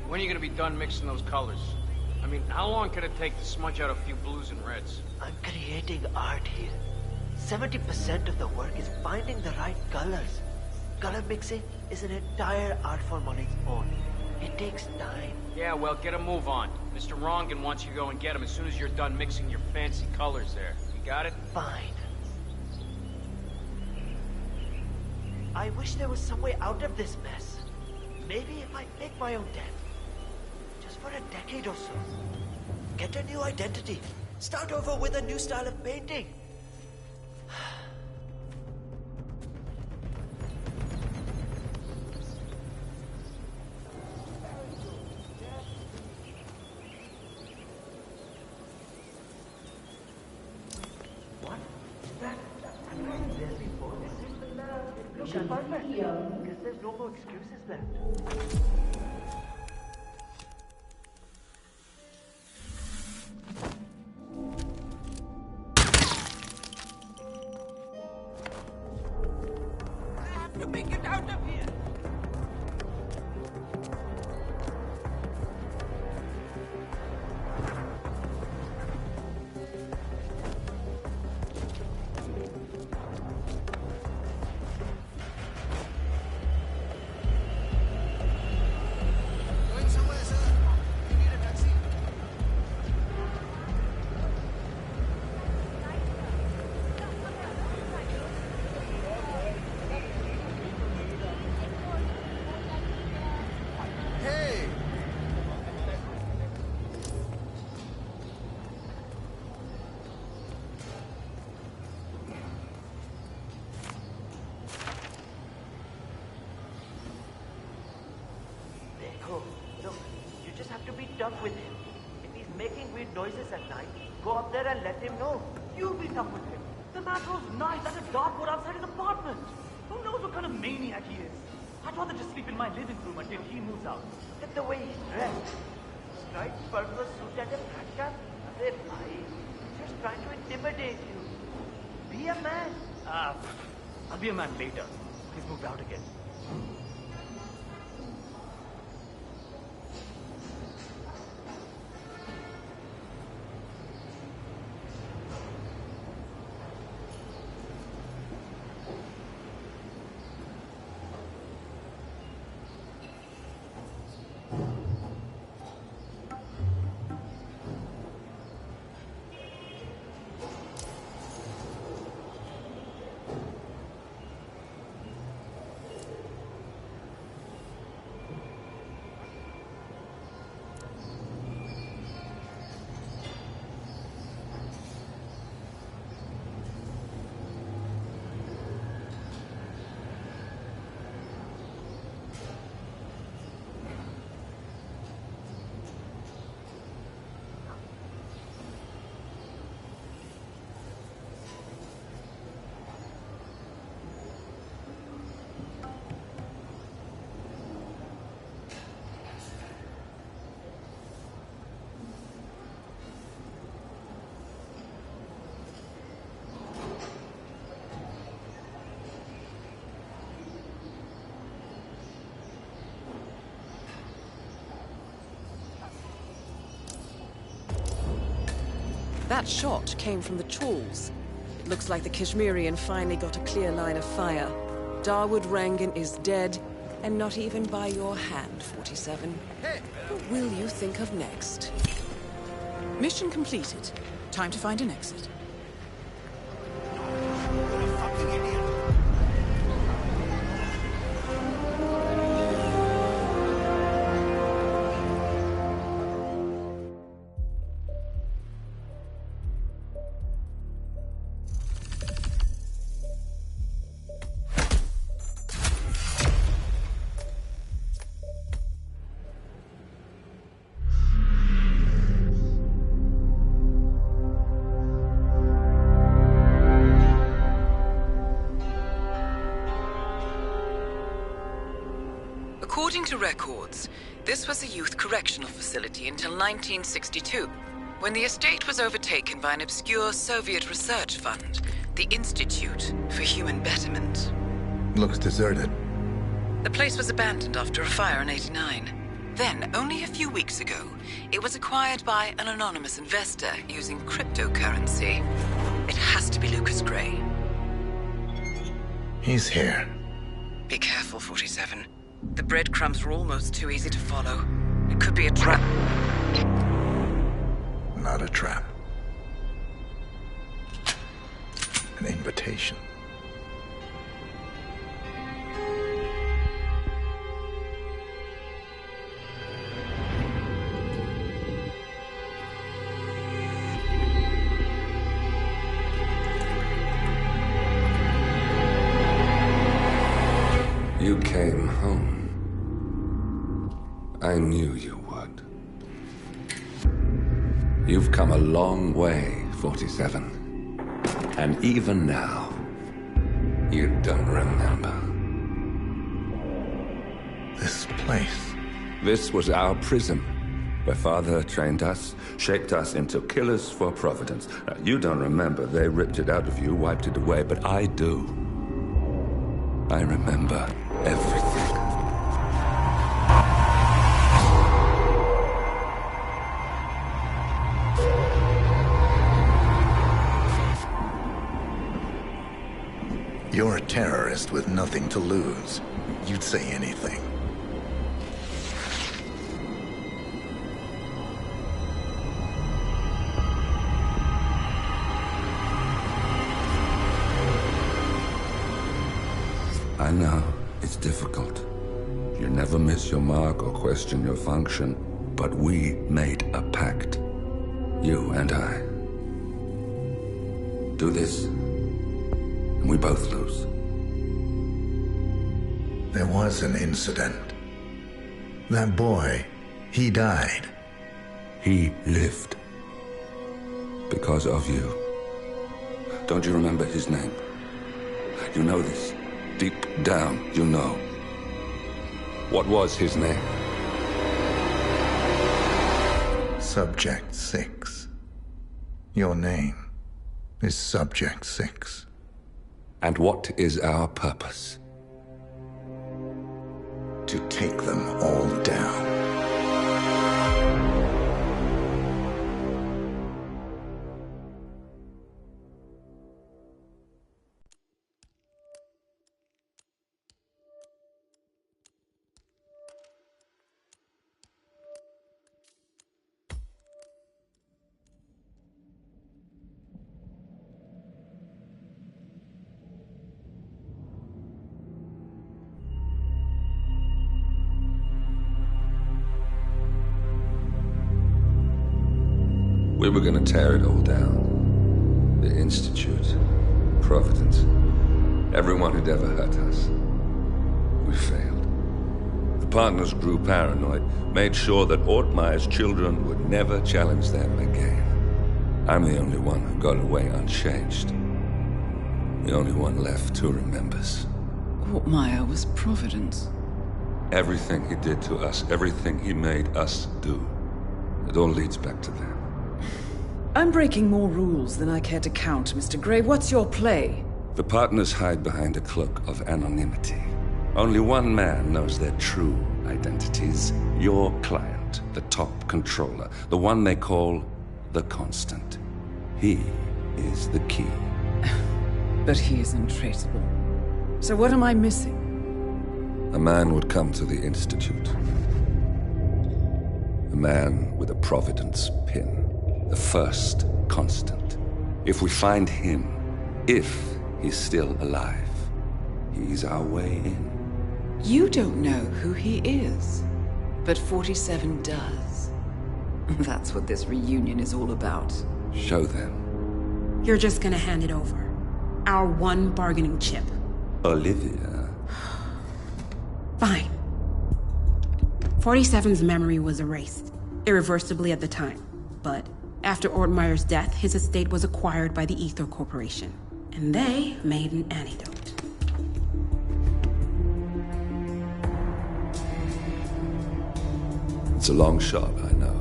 When are you gonna be done mixing those colors? I mean, how long could it take to smudge out a few blues and reds? I'm creating art here. 70% of the work is finding the right colors. Color mixing is an entire art form on its own. It takes time. Yeah, well, get a move on. Mr. Rongan wants you to go and get him as soon as you're done mixing your fancy colors there. You got it? Fine. I wish there was some way out of this mess. Maybe if I make my own dent. Just for a decade or so. Get a new identity. Start over with a new style of painting. What? That wasn't there before. Look at perfect. Guess there's no more excuses left. To make it out of here! Going somewhere, sir? You need a taxi? Hey! Dekho, look, you just have to be tough with him. If he's making weird noises at night, go up there and let him know. You be tough with him. The man throws knives at a dartboard outside his apartment. Who knows what kind of maniac he is? I'd rather just sleep in my living room until he moves out. Look at the way he's dressed. Striped purple suit and a flat cap. Hey, bhai, he's just trying to intimidate you. Be a man. I'll be a man later. He's moved out again. That shot came from the trawls. It looks like the Kashmirian finally got a clear line of fire. Dawood Rangan is dead, and not even by your hand, 47. What will you think of next? Mission completed. Time to find an exit. According to records, this was a youth correctional facility until 1962, when the estate was overtaken by an obscure Soviet research fund, the Institute for Human Betterment. Looks deserted. The place was abandoned after a fire in '89. Then, only a few weeks ago, it was acquired by an anonymous investor using cryptocurrency. It has to be Lucas Gray. He's here. Be careful, 47. The breadcrumbs were almost too easy to follow. It could be a trap. Not a trap. An invitation. You came home. I knew you would. You've come a long way, 47. And even now, you don't remember. This place. This was our prison, where Father trained us, shaped us into killers for Providence. Now, you don't remember. They ripped it out of you, wiped it away, but I do. I remember everything. You're a terrorist with nothing to lose. You'd say anything. I know, it's difficult. You never miss your mark or question your function, but we made a pact. You and I. Do this, and we both lose. There was an incident. That boy, he died. He lived. Because of you. Don't you remember his name? You know this. Deep down, you know. What was his name? Subject 6. Your name is Subject 6. And what is our purpose? To take them all down. We were gonna tear it all down. The Institute, Providence, everyone who'd ever hurt us. We failed. The partners grew paranoid, made sure that Ortmeyer's children would never challenge them again. I'm the only one who got away unchanged. The only one left who remembers. Ortmeyer was Providence. Everything he did to us, everything he made us do, it all leads back to them. I'm breaking more rules than I care to count, Mr. Gray. What's your play? The partners hide behind a cloak of anonymity. Only one man knows their true identities. Your client, the top controller, the one they call the Constant. He is the key. But he is untraceable. So what am I missing? A man would come to the Institute. A man with a Providence pin. The first constant. If we find him, if he's still alive, he's our way in. You don't know who he is, but 47 does. That's what this reunion is all about. Show them. You're just gonna hand it over. Our one bargaining chip. Olivia. Fine. 47's memory was erased, irreversibly at the time. But after Ortmeyer's death, his estate was acquired by the Ether Corporation. And they made an antidote. It's a long shot, I know.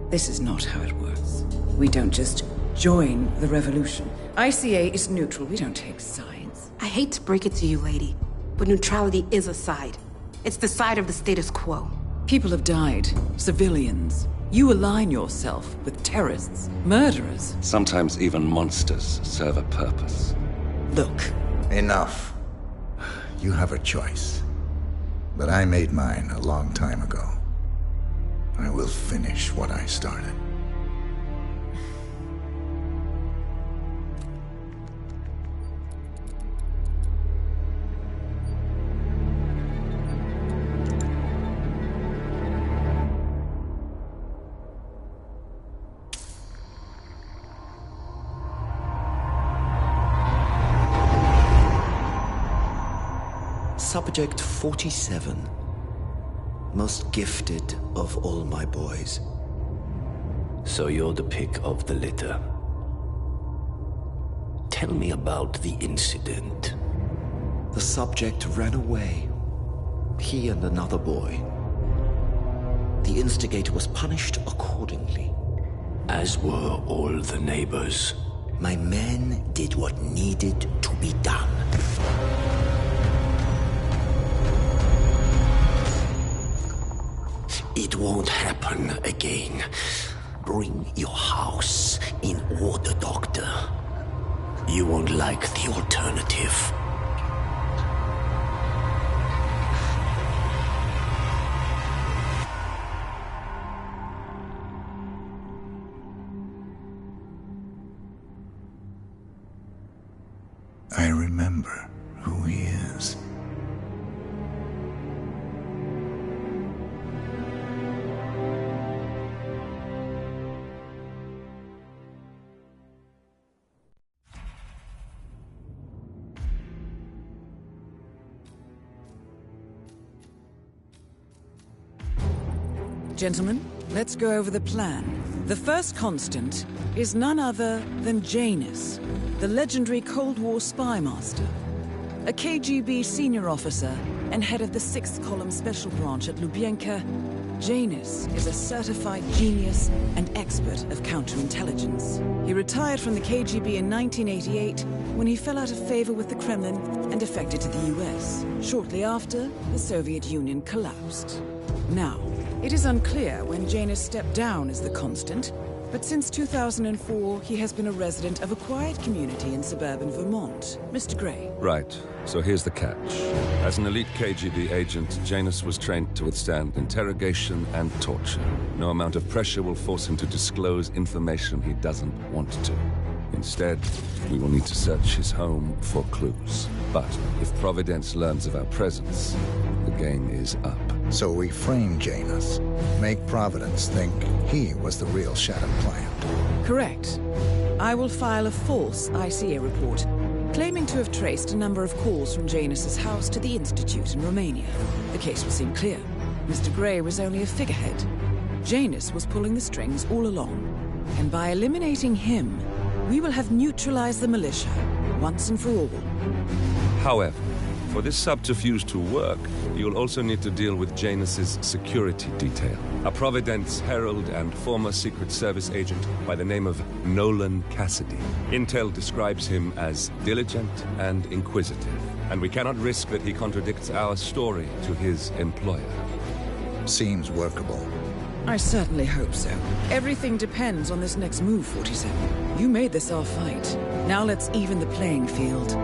This is not how it works. We don't just join the revolution. ICA is neutral. We don't take sides. I hate to break it to you, lady, but neutrality is a side. It's the side of the status quo. People have died. Civilians. You align yourself with terrorists, murderers. Sometimes even monsters serve a purpose. Look. Enough. You have a choice. But I made mine a long time ago. I will finish what I started. Subject 47. Most gifted of all my boys. So you're the pick of the litter. Tell me about the incident. The subject ran away. He and another boy. The instigator was punished accordingly. As were all the neighbors. My men did what needed to be done. It won't happen again. Bring your house in order, Doctor. You won't like the alternative. I remember who he is. Gentlemen, let's go over the plan. The first constant is none other than Janus, the legendary Cold War spy master, a KGB senior officer and head of the 6th Column Special Branch at Lubyanka. Janus is a certified genius and expert of counterintelligence. He retired from the KGB in 1988 when he fell out of favor with the Kremlin and defected to the US. Shortly after, the Soviet Union collapsed. Now, it is unclear when Janus stepped down as the constant, but since 2004, he has been a resident of a quiet community in suburban Vermont. Mr. Gray. Right. So here's the catch. As an elite KGB agent, Janus was trained to withstand interrogation and torture. No amount of pressure will force him to disclose information he doesn't want to. Instead, we will need to search his home for clues. But if Providence learns of our presence, the game is up. So we frame Janus, make Providence think he was the real shadow client. Correct. I will file a false ICA report, claiming to have traced a number of calls from Janus's house to the Institute in Romania. The case will seem clear. Mr. Gray was only a figurehead. Janus was pulling the strings all along. And by eliminating him, we will have neutralized the militia, once and for all. However, for this subterfuge to work, you'll also need to deal with Janus's security detail. A Providence herald and former Secret Service agent by the name of Nolan Cassidy. Intel describes him as diligent and inquisitive, and we cannot risk that he contradicts our story to his employer. Seems workable. I certainly hope so. Everything depends on this next move, 47. You made this our fight. Now let's even the playing field.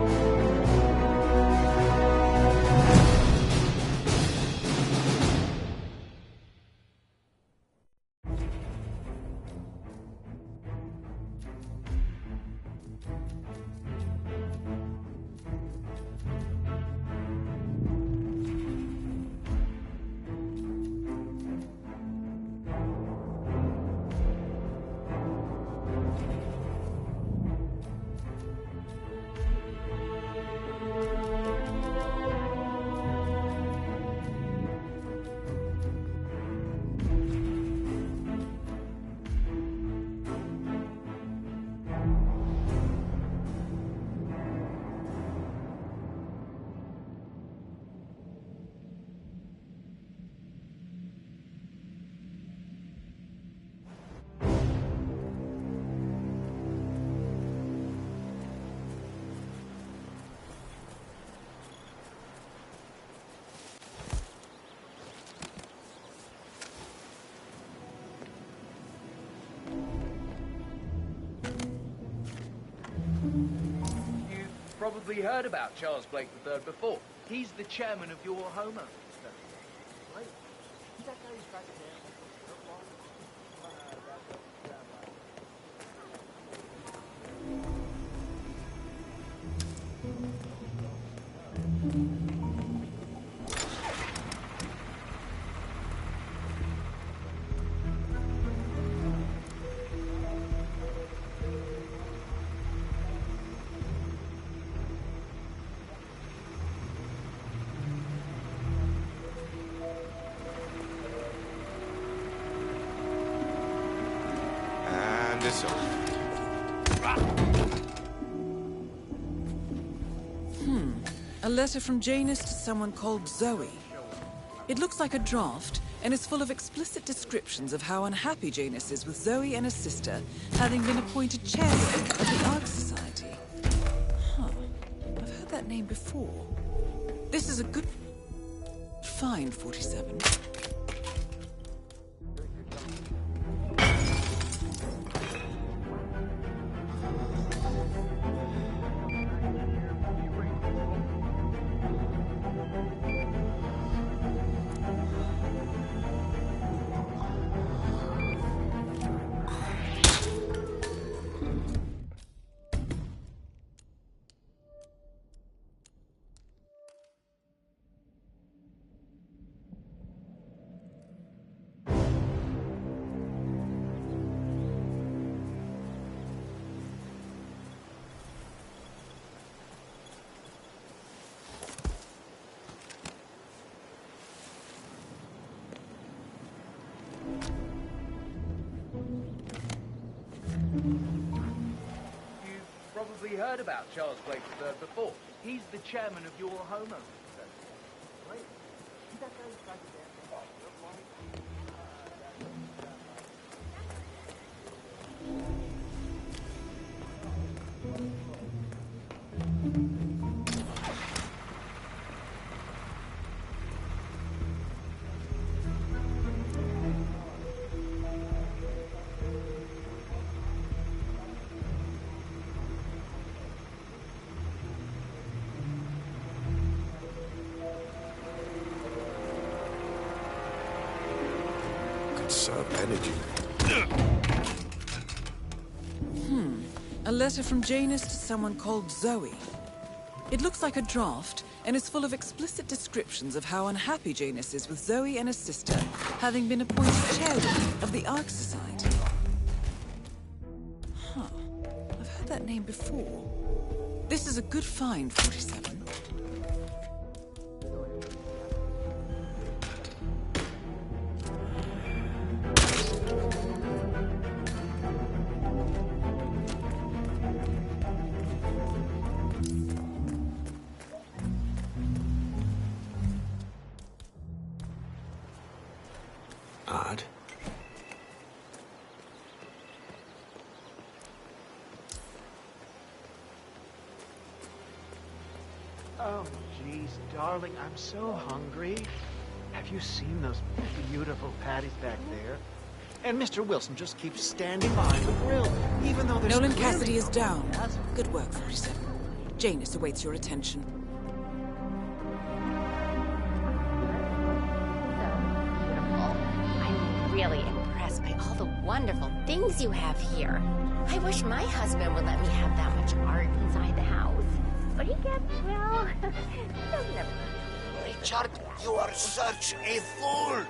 Probably heard about Charles Blake III before. He's the chairman of your homeowners. Right? That guy's back there. A letter from Janus to someone called Zoe. It looks like a draft, and is full of explicit descriptions of how unhappy Janus is with Zoe and her sister, having been appointed chairman of the Ark Society. Huh. I've heard that name before. This is a good find, 47. Probably heard about Charles Blake III before. He's the chairman of your homeowners. Right? That guy's back there. Conserve energy. A letter from Janus to someone called Zoe. It looks like a draft, and is full of explicit descriptions of how unhappy Janus is with Zoe and her sister, having been appointed chairwoman of the Ark Society. Huh. I've heard that name before. This is a good find, 47. Odd. Oh, jeez, darling, I'm so hungry. Have you seen those beautiful patties back there? And Mr. Wilson just keeps standing behind the grill, even though there's Nolan clearly Cassidy is no down. gas. Good work, 47. Janus awaits your attention. I'm really impressed by all the wonderful things you have here. I wish my husband would let me have that much art inside the house. But he gets, well, he doesn't ever. Richard, you are such a fool!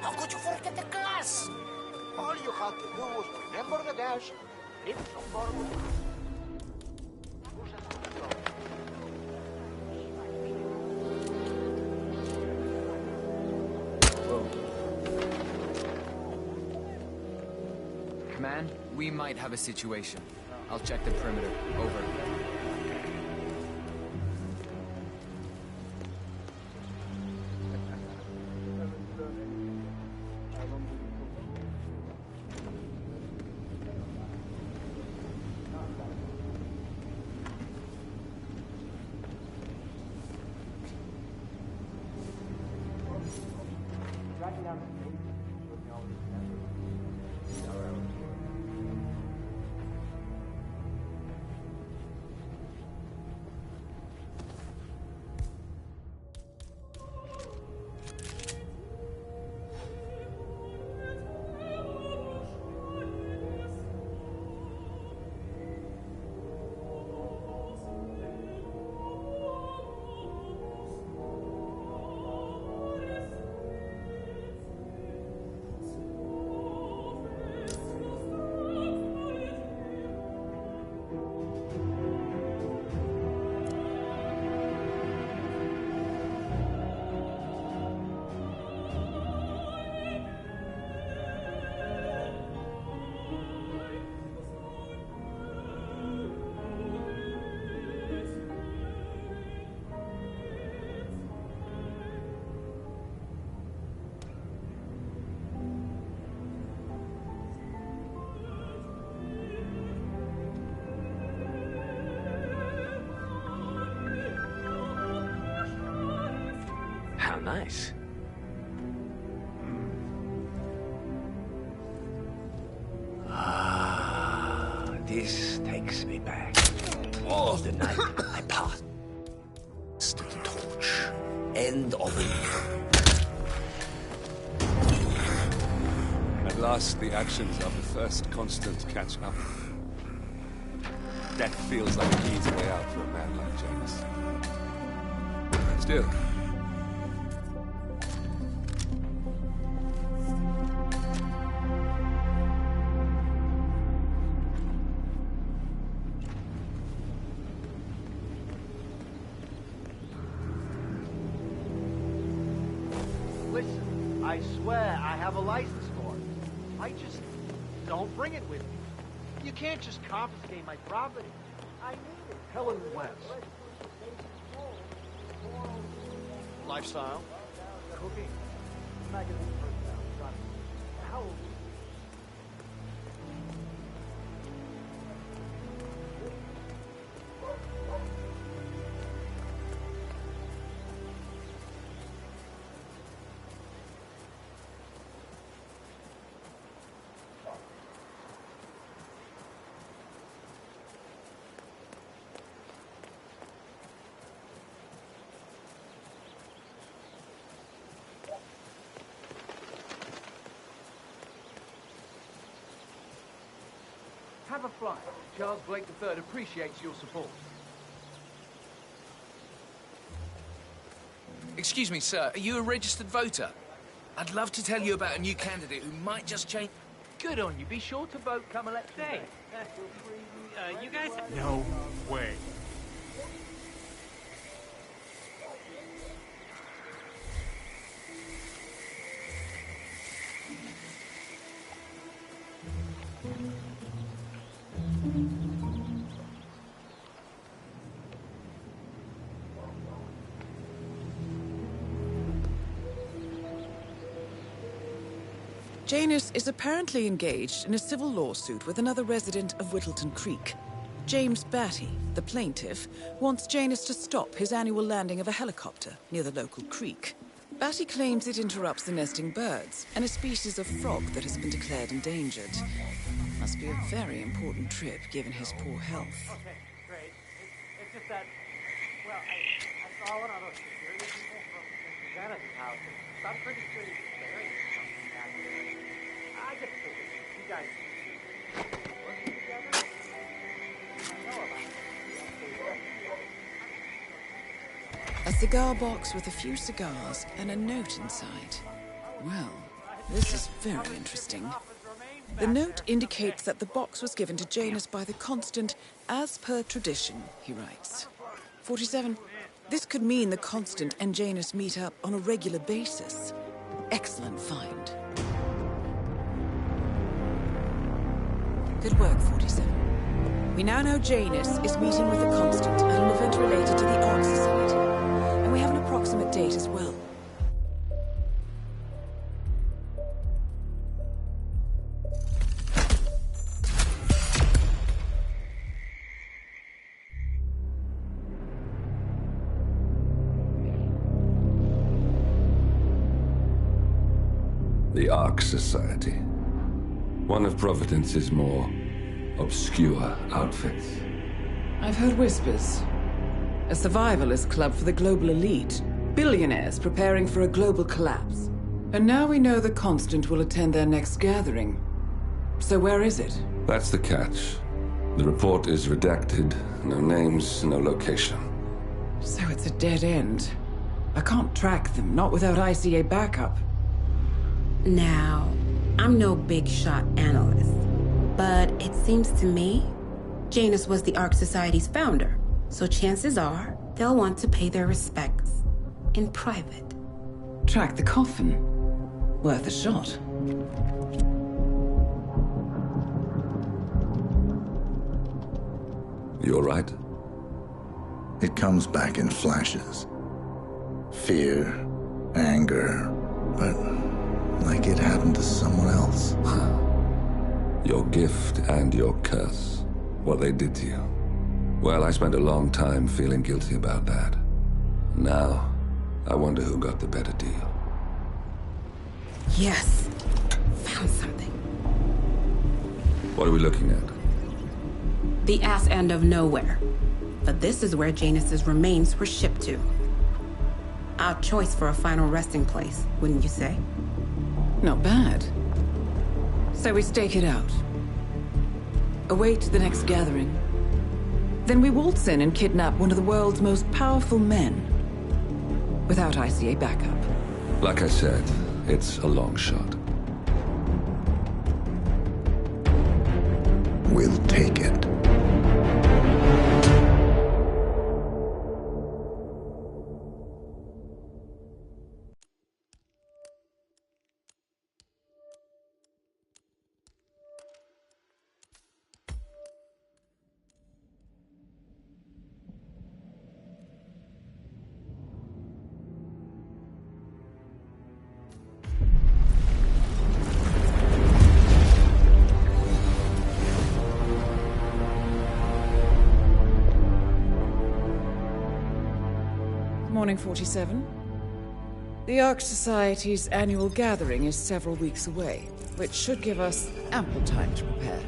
How could you forget the class? All you had to do was remember the dash, lift some more. Command, we might have a situation. I'll check the perimeter. Over. How nice. This takes me back. Oh, the night I passed the torch. End of the At last, the actions of the first constant catch up. Death feels like an easy way out for a man like James. Still, Listen, I swear I have a license for it. I just don't bring it with me. You can't just confiscate my property. I need it. Helen West. Lifestyle. Cooking. Magazine personality. How old? Have a flight. Charles Blake III appreciates your support. Excuse me, sir. Are you a registered voter? I'd love to tell you about a new candidate who might just change... Good on you. Be sure to vote come election day. You guys... No way. Janus is apparently engaged in a civil lawsuit with another resident of Whittleton Creek. James Batty, the plaintiff, wants Janus to stop his annual landing of a helicopter near the local creek. Batty claims it interrupts the nesting birds, and a species of frog that has been declared endangered. Must be a very important trip, given his poor health. Okay, great. It's just that, well, I saw one of those security people from Mr. Dennis' house, so I'm pretty sure he's buried something back there. I just figured you guys working together? I know about it. A cigar box with a few cigars and a note inside. Well, this is very interesting. The note indicates that the box was given to Janus by the Constant, as per tradition, he writes. 47. This could mean the Constant and Janus meet up on a regular basis. Excellent find. Good work, 47. We now know Janus is meeting with the Constant at an event related to the Ark Society. And we have an approximate date as well. The Ark Society. One of Providence's more obscure outfits. I've heard whispers. A survivalist club for the global elite. Billionaires preparing for a global collapse. And now we know the Constant will attend their next gathering. So where is it? That's the catch. The report is redacted. No names, no location. So it's a dead end. I can't track them, not without ICA backup. Now, I'm no big shot analyst, but it seems to me Janus was the Ark Society's founder, so chances are they'll want to pay their respects in private. Track the coffin. Worth a shot. You all right? It comes back in flashes. Fear, anger, but like it happened to someone else. Your gift and your curse. What they did to you. Well, I spent a long time feeling guilty about that. Now, I wonder who got the better deal. Yes. Found something. What are we looking at? The ass end of nowhere. But this is where Janus's remains were shipped to. Our choice for a final resting place, wouldn't you say? Not bad. So we stake it out. Await the next gathering. Then we waltz in and kidnap one of the world's most powerful men. Without ICA backup. Like I said, it's a long shot. We'll take it. Morning, 47. The Ark Society's annual gathering is several weeks away, which should give us ample time to prepare.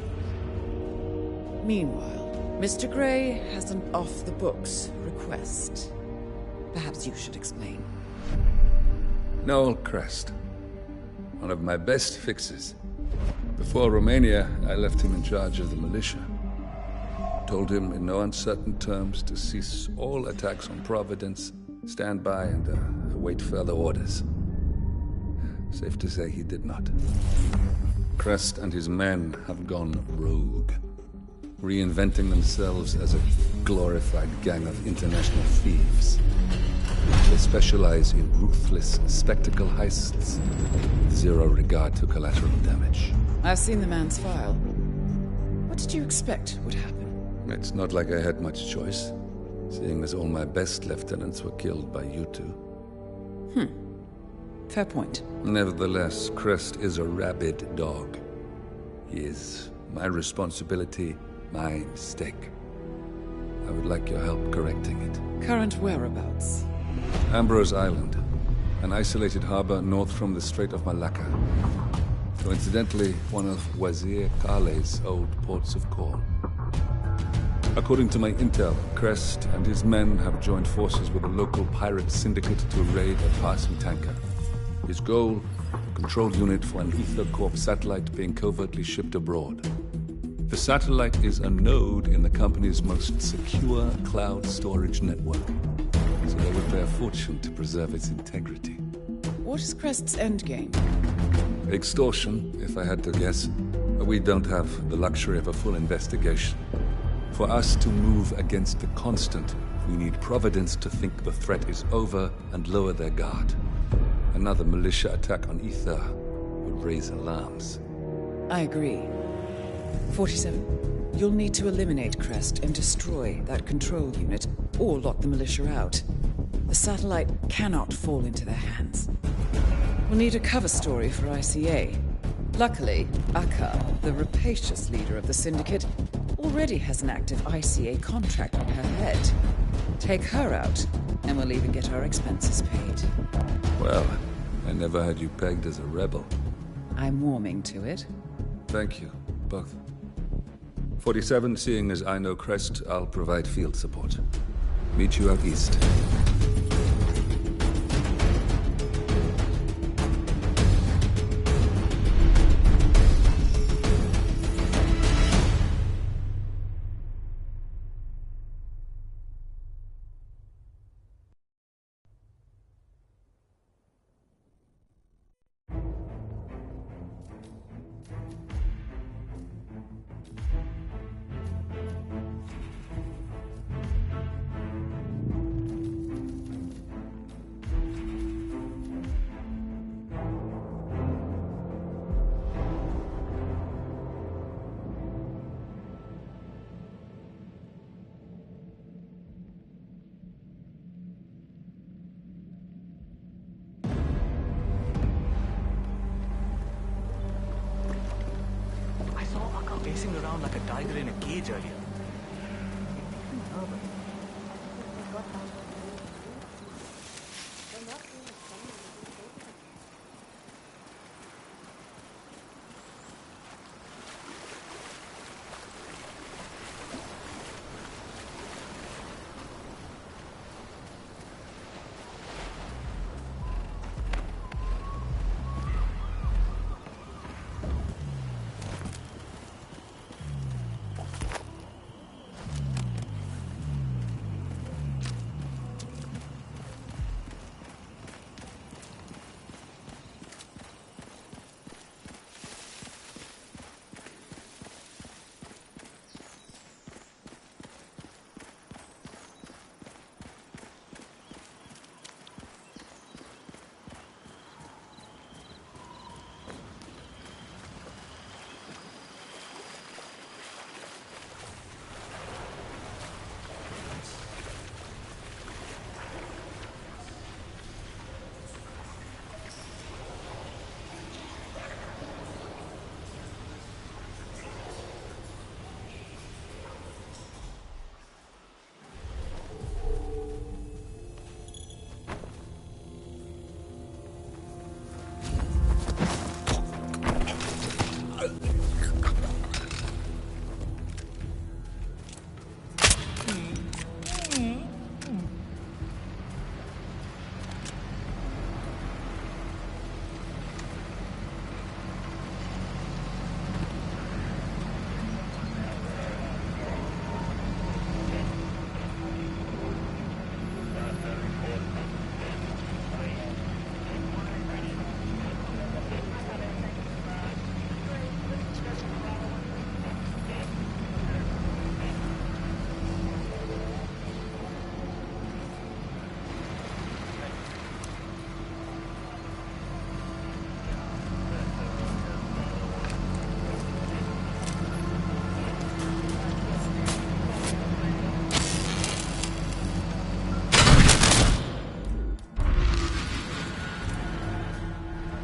Meanwhile, Mr. Gray has an off-the-books request. Perhaps you should explain. Noel Crest. One of my best fixes. Before Romania, I left him in charge of the militia. Told him in no uncertain terms to cease all attacks on Providence, stand by and await further orders. Safe to say he did not. Crest and his men have gone rogue, reinventing themselves as a glorified gang of international thieves. They specialize in ruthless spectacle heists with zero regard to collateral damage. I've seen the man's file. What did you expect would happen? It's not like I had much choice, seeing as all my best lieutenants were killed by you two. Fair point. Nevertheless, Crest is a rabid dog. He is my responsibility, my mistake. I would like your help correcting it. Current whereabouts? Ambrose Island. an isolated harbor north from the Strait of Malacca. Coincidentally, one of Wazir Kale's old ports of call. According to my intel, Crest and his men have joined forces with a local pirate syndicate to raid a passing tanker. His goal? A control unit for an Ether Corp satellite being covertly shipped abroad. The satellite is a node in the company's most secure cloud storage network, so they would pay a fortune to preserve its integrity. What is Crest's endgame? Extortion, if I had to guess. We don't have the luxury of a full investigation. For us to move against the constant, we need Providence to think the threat is over and lower their guard. Another militia attack on Ether would raise alarms. I agree. 47, you'll need to eliminate Crest and destroy that control unit, or lock the militia out. The satellite cannot fall into their hands. We'll need a cover story for ICA. Luckily, Akka, the rapacious leader of the syndicate, already has an active ICA contract on her head. Take her out, and we'll even get our expenses paid. Well, I never had you pegged as a rebel. I'm warming to it. Thank you, both. 47, seeing as I know Crest, I'll provide field support. Meet you out east. Pacing around like a tiger in a cage earlier.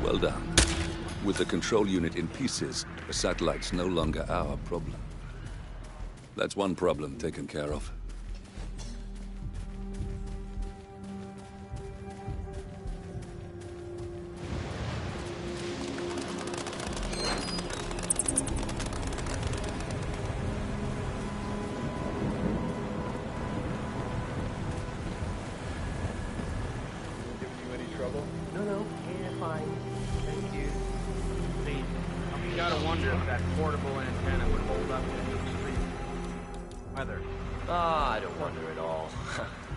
Well done. With the control unit in pieces, the satellite's no longer our problem. That's one problem taken care of. trouble? No, yeah, fine. Thank you. See, you gotta wonder if that portable antenna would hold up in the extreme weather. Ah, I don't wonder at all.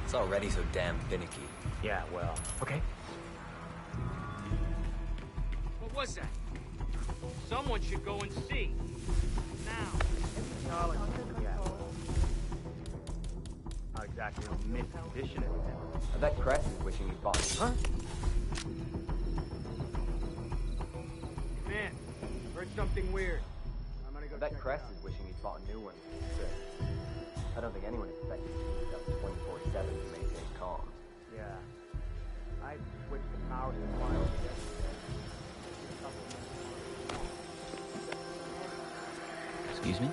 It's already so damn finicky. Yeah, well, okay. What was that? Someone should go and see. Now. Charlotte, yeah. Not exactly in mint condition anymore. I bet Crest is wishing he'd bought. Huh? Man, heard something weird. I'm gonna go I bet check Crest it out. is wishing he'd bought a new one. So, I don't think anyone expected to keep it up 24/7 to maintain comms. Yeah. I switched the power supply over yesterday. Excuse me?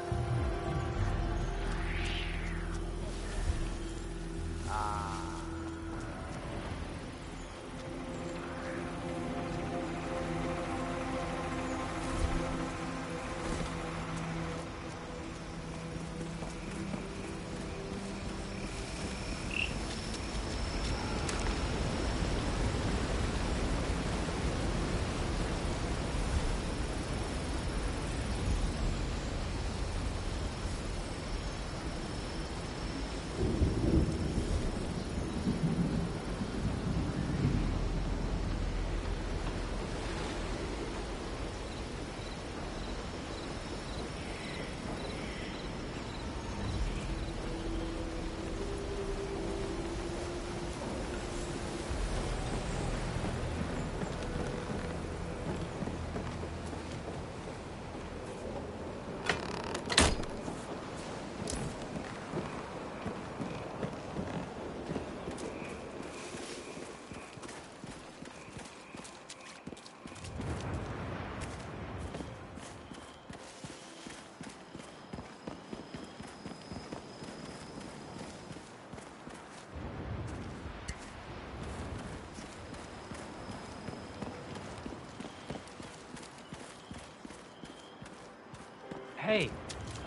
Hey,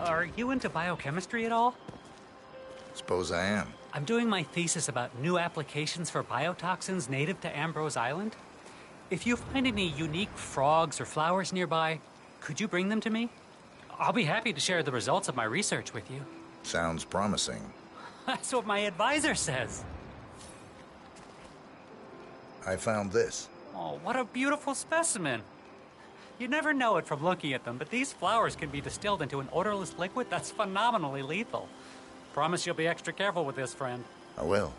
are you into biochemistry at all? Suppose I am. I'm doing my thesis about new applications for biotoxins native to Ambrose Island. If you find any unique frogs or flowers nearby, could you bring them to me? I'll be happy to share the results of my research with you. Sounds promising. That's what my advisor says. I found this. Oh, what a beautiful specimen. You never know it from looking at them, but these flowers can be distilled into an odorless liquid that's phenomenally lethal. Promise you'll be extra careful with this, friend. I will.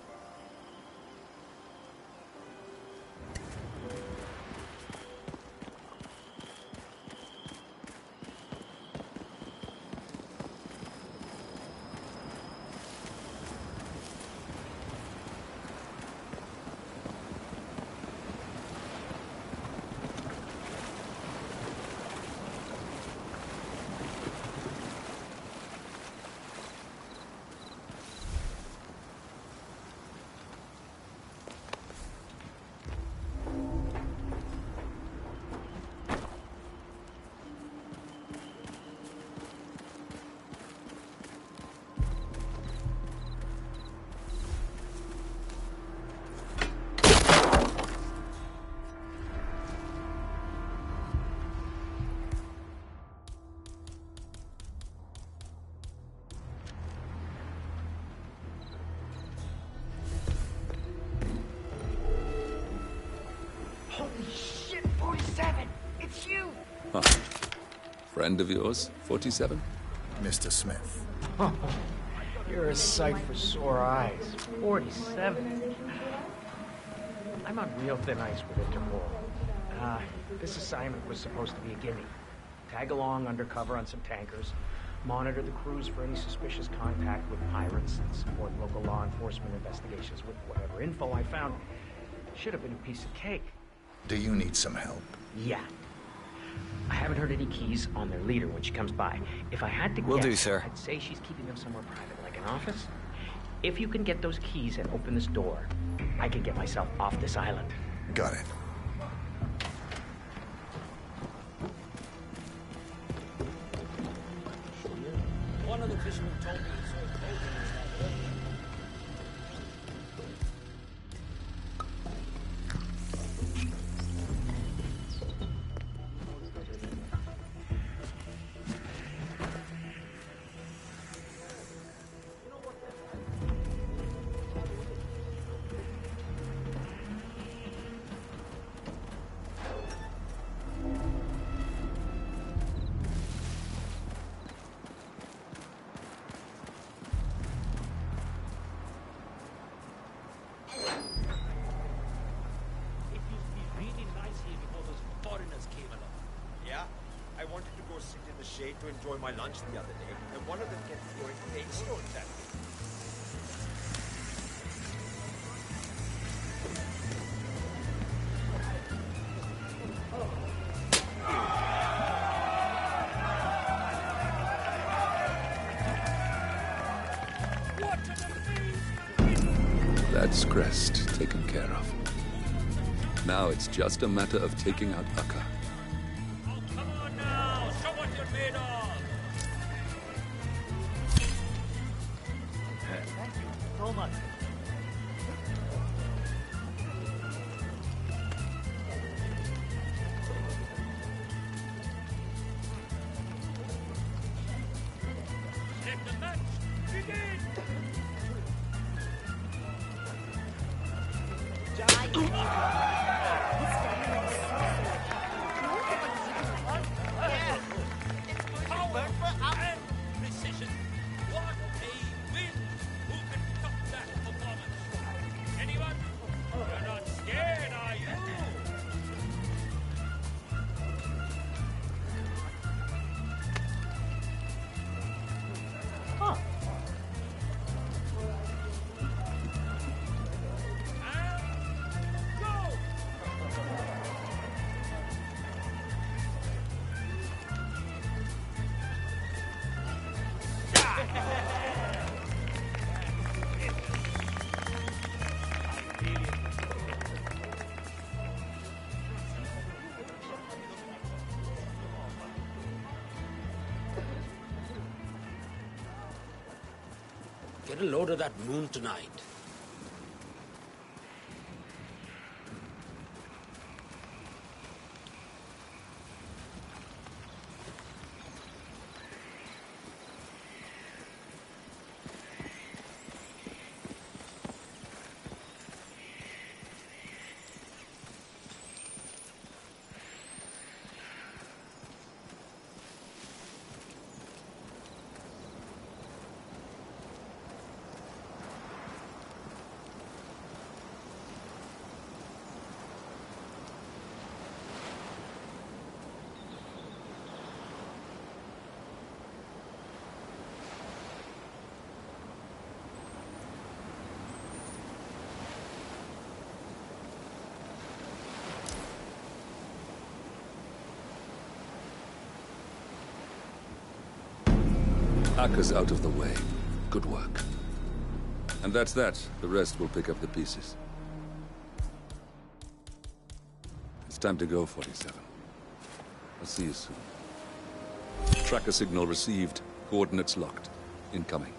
Holy shit, 47! It's you! Huh. Friend of yours, 47? Mr. Smith. You're a sight for sore eyes. 47. I'm on real thin ice with Interpol. This assignment was supposed to be a gimme. Tag along undercover on some tankers, monitor the crews for any suspicious contact with pirates, and support local law enforcement investigations with whatever info I found. Should have been a piece of cake. Do you need some help? Yeah. I haven't heard any keys on their leader when she comes by. If I had to Will guess, do, sir. I'd say she's keeping them somewhere private, like an office. If you can get those keys and open this door, I can get myself off this island. Got it. One of the fishermen told me he saw his boat in that river. stayed to enjoy my lunch the other day, and one of them kept throwing hailstones at me. That's Crest taken care of. Now it's just a matter of taking out Akka. Come on now, show what you're made of! Thank you so much. Let the match begin! Power and precision. What a win! Who can top that performance? Anyone? You're not scared, are you? Huh. Get a load of that moon tonight. Akka's out of the way. Good work. And that's that. The rest will pick up the pieces. It's time to go, 47. I'll see you soon. Tracker signal received. Coordinates locked. Incoming.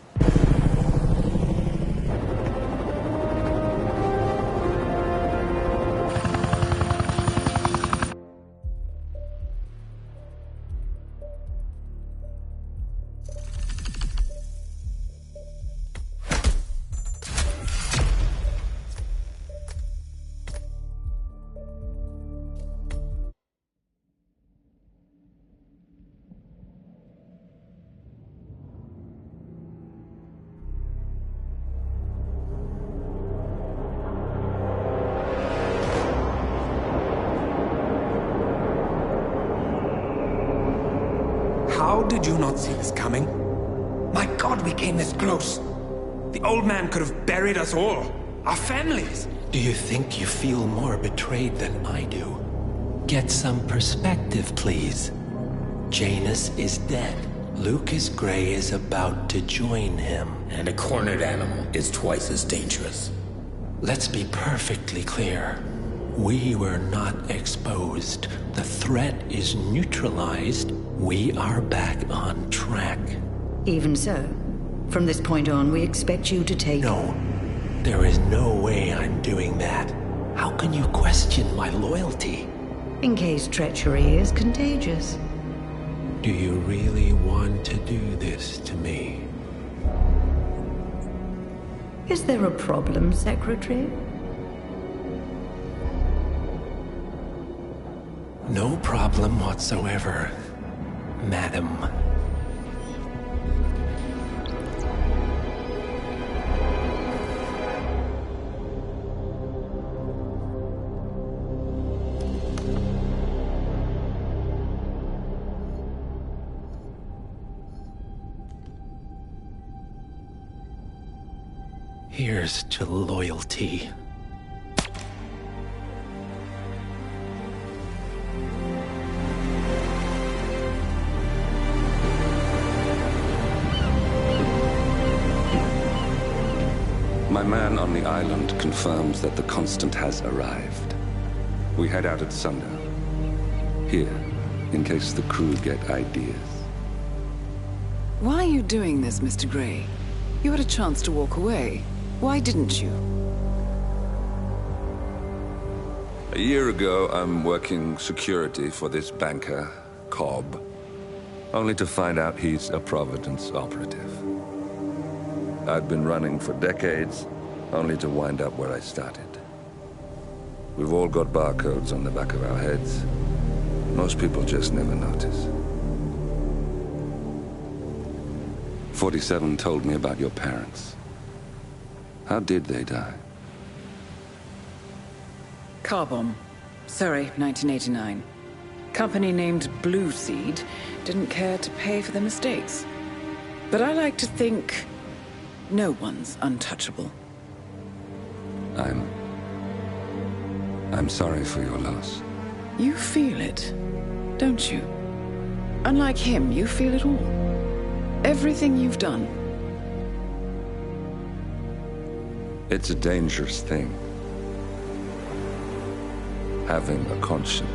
How did you not see this coming? My God, we came this close. The old man could have buried us all. Our families. Do you think you feel more betrayed than I do? Get some perspective, please. Janus is dead. Lucas Gray is about to join him. And a cornered animal is twice as dangerous. Let's be perfectly clear. We were not exposed. The threat is neutralized. We are back on track. Even so, from this point on, we expect you to take... No, there is no way I'm doing that. How can you question my loyalty? In case treachery is contagious. Do you really want to do this to me? Is there a problem, Secretary? No problem whatsoever, Madam. Here's to loyalty. My man on the island confirms that the Constant has arrived. We head out at sundown. Here, in case the crew get ideas. Why are you doing this, Mr. Gray? You had a chance to walk away. Why didn't you? A year ago, I'm working security for this banker, Cobb, only to find out he's a Providence operative. I'd been running for decades, only to wind up where I started. We've all got barcodes on the back of our heads. Most people just never notice. 47 told me about your parents. How did they die? Car bomb. Surrey, 1989. Company named Blue Seed didn't care to pay for their mistakes. But I like to think no one's untouchable. I'm sorry for your loss. You feel it, don't you? Unlike him, you feel it all. Everything you've done. It's a dangerous thing. Having a conscience.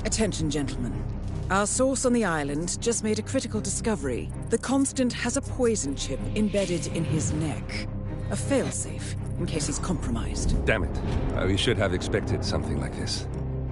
Attention, gentlemen. Our source on the island just made a critical discovery. The Constant has a poison chip embedded in his neck. A failsafe, in case he's compromised. Damn it. We should have expected something like this.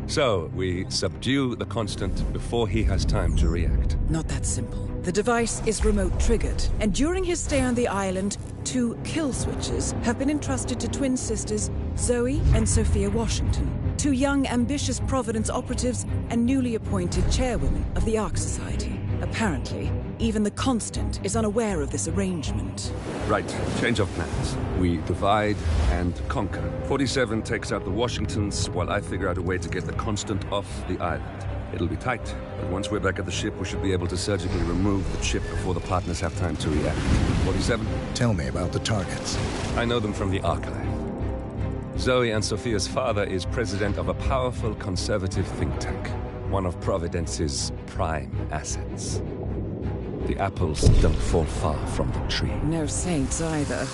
So, we subdue the Constant before he has time to react. Not that simple. The device is remote-triggered, and during his stay on the island, 2 kill switches have been entrusted to twin sisters Zoe and Sophia Washington, 2 young, ambitious Providence operatives and newly appointed chairwomen of the Ark Society. Apparently, even the Constant is unaware of this arrangement. Right, change of plans. We divide and conquer. 47 takes out the Washingtons, while I figure out a way to get the Constant off the island. It'll be tight, but once we're back at the ship, we should be able to surgically remove the chip before the partners have time to react. 47? Tell me about the targets. I know them from the archive. Zoe and Sophia's father is president of a powerful conservative think tank, one of Providence's prime assets. The apples don't fall far from the tree. No saints either.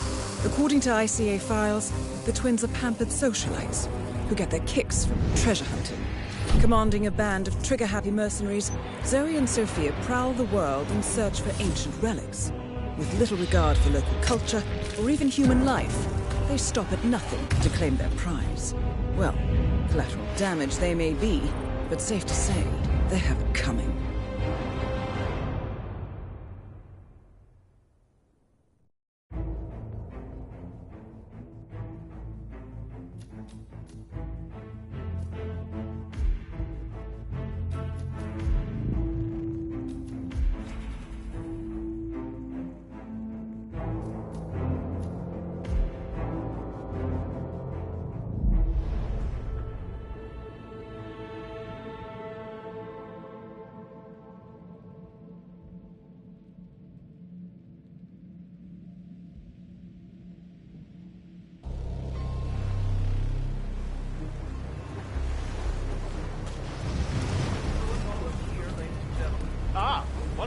According to ICA files, the twins are pampered socialites who get their kicks from treasure hunting. Commanding a band of trigger-happy mercenaries, Zoe and Sophia prowl the world in search for ancient relics. With little regard for local culture or even human life, they stop at nothing to claim their prize. Well, collateral damage they may be, but safe to say, they have it coming.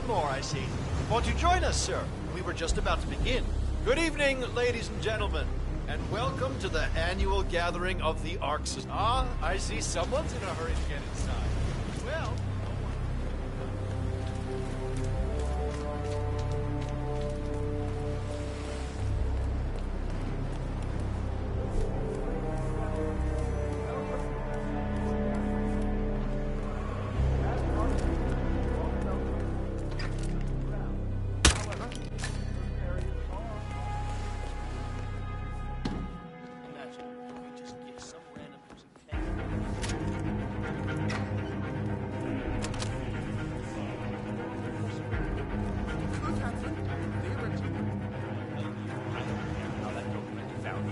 I see. Won't you join us, sir? We were just about to begin. Good evening, ladies and gentlemen, and welcome to the annual gathering of the Ark Society. Ah, I see someone's in a hurry to get inside. Well...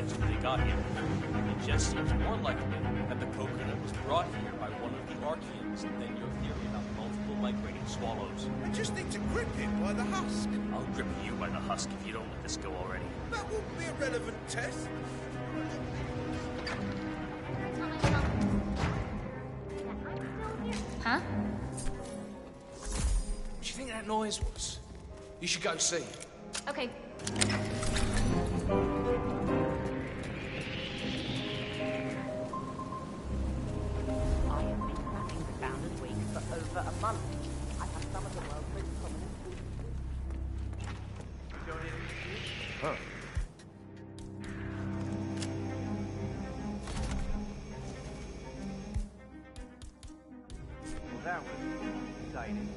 coconuts when they got here. It just seems more likely that the coconut was brought here by one of the Archeans than your theory about multiple migrating swallows. I just need to grip it by the husk. I'll grip you by the husk if you don't let this go already. That wouldn't be a relevant test. Huh? What do you think that noise was? You should go see. Okay. I have been tracking the Founder's Wake for over a month. I have some of the world's most prominent Huh. Well, that was exciting.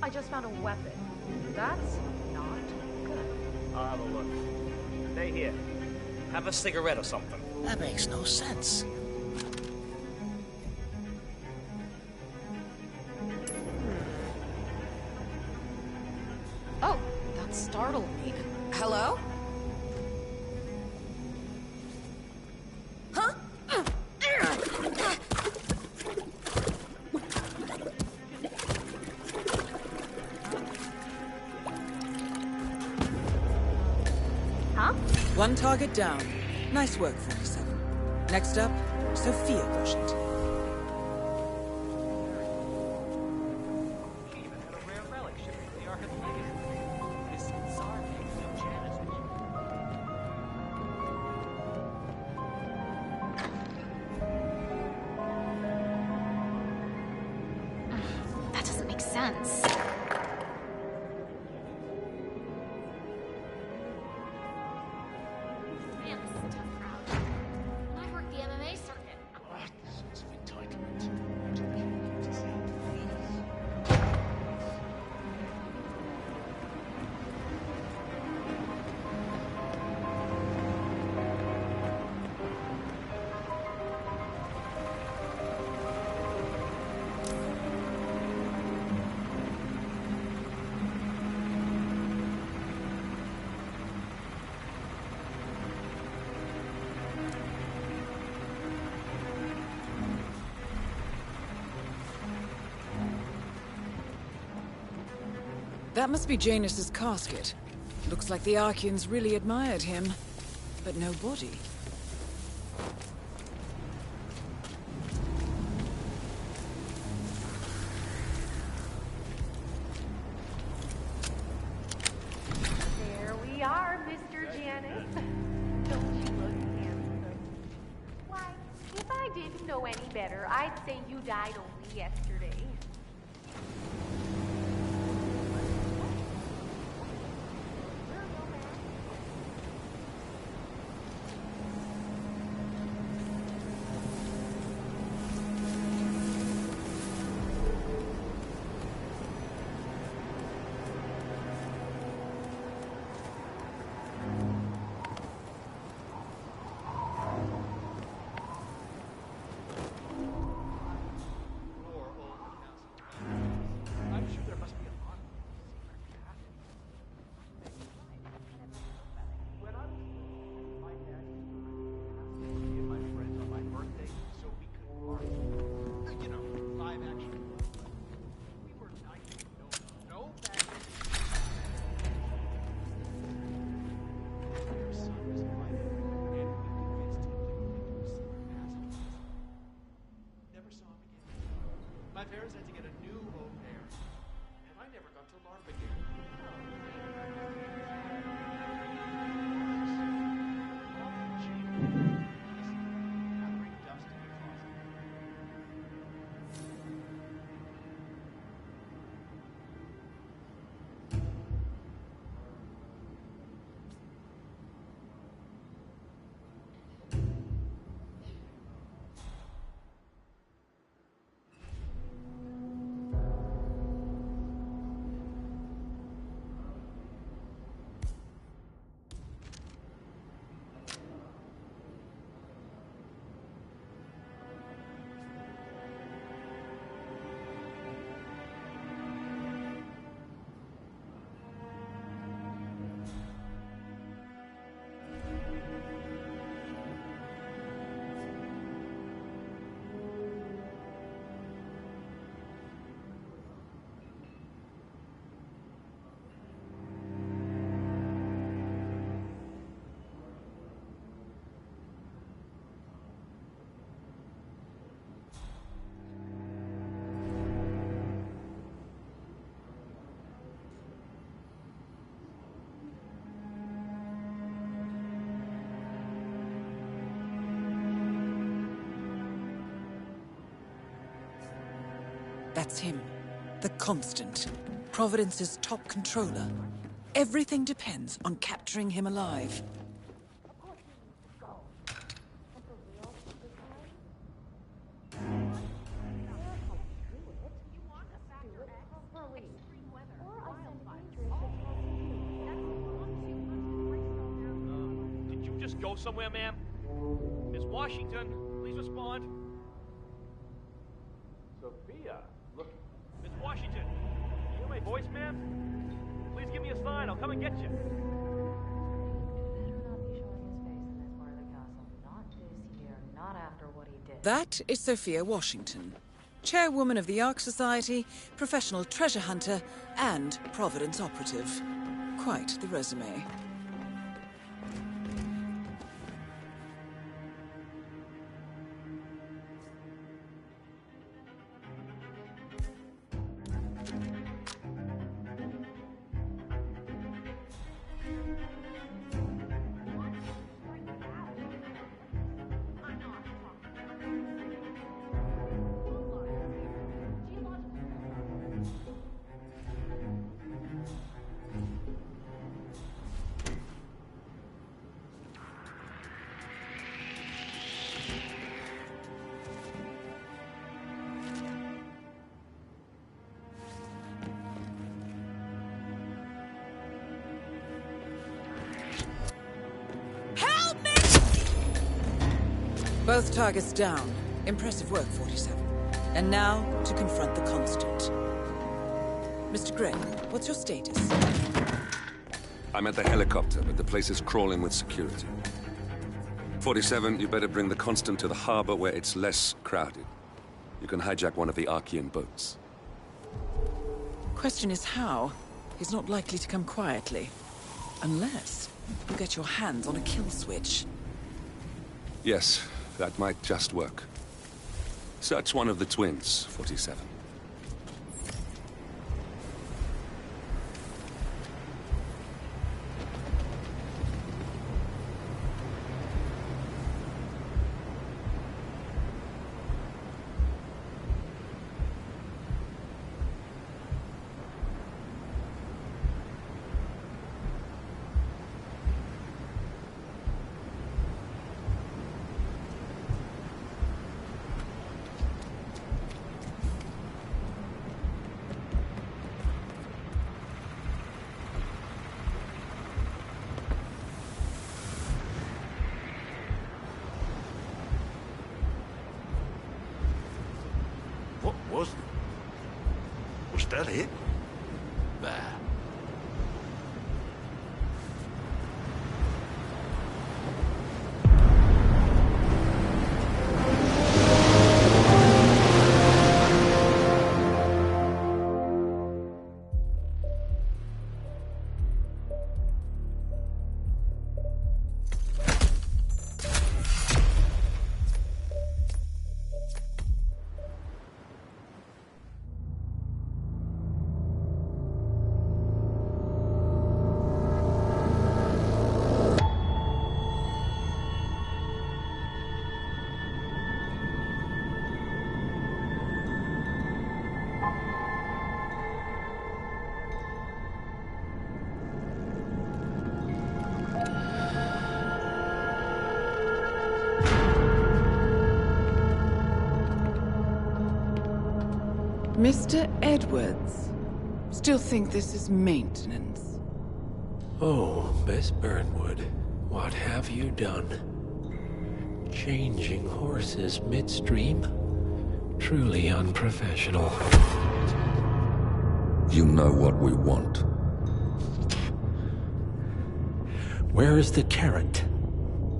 I just found a weapon. That's not good. I'll have a look. Stay here. Have a cigarette or something. That makes no sense. Oh, that startled me. Hello? Huh? Huh? One target down. Nice work, 47. Next up, Sophia Quotient. Even had a rare relic shipped to the Ark of the Legacy. This bizarre thing of Janus. That doesn't make sense. Man, this is a tough crowd. I work the MMA circuit. God, sense of entitlement. That must be Janus's casket. Looks like the Archeans really admired him, but no body. There we are, Mr. Janus. Don't you look handsome? Why, if I didn't know any better, I'd say you died only yesterday. That's him. The Constant. Providence's top controller. Everything depends on capturing him alive. Did you just go somewhere, ma'am? Miss Washington, please respond. Sophia, look. Miss Washington, you hear my voice, ma'am? Please give me a sign. I'll come and get you. That is Sophia Washington, chairwoman of the Ark Society, professional treasure hunter, and Providence operative. Quite the resume. Both targets down. Impressive work, 47. And now, to confront the Constant. Mr. Gray, what's your status? I'm at the helicopter, but the place is crawling with security. 47, you better bring the Constant to the harbor where it's less crowded. You can hijack one of the Archean boats. Question is how? He's not likely to come quietly. Unless you get your hands on a kill switch. Yes, that might just work. Search one of the twins, 47. Was that it? Bah. Mr. Edwards, still think this is maintenance? Oh, Miss Burnwood, what have you done? Changing horses midstream? Truly unprofessional. You know what we want. Where is the carrot?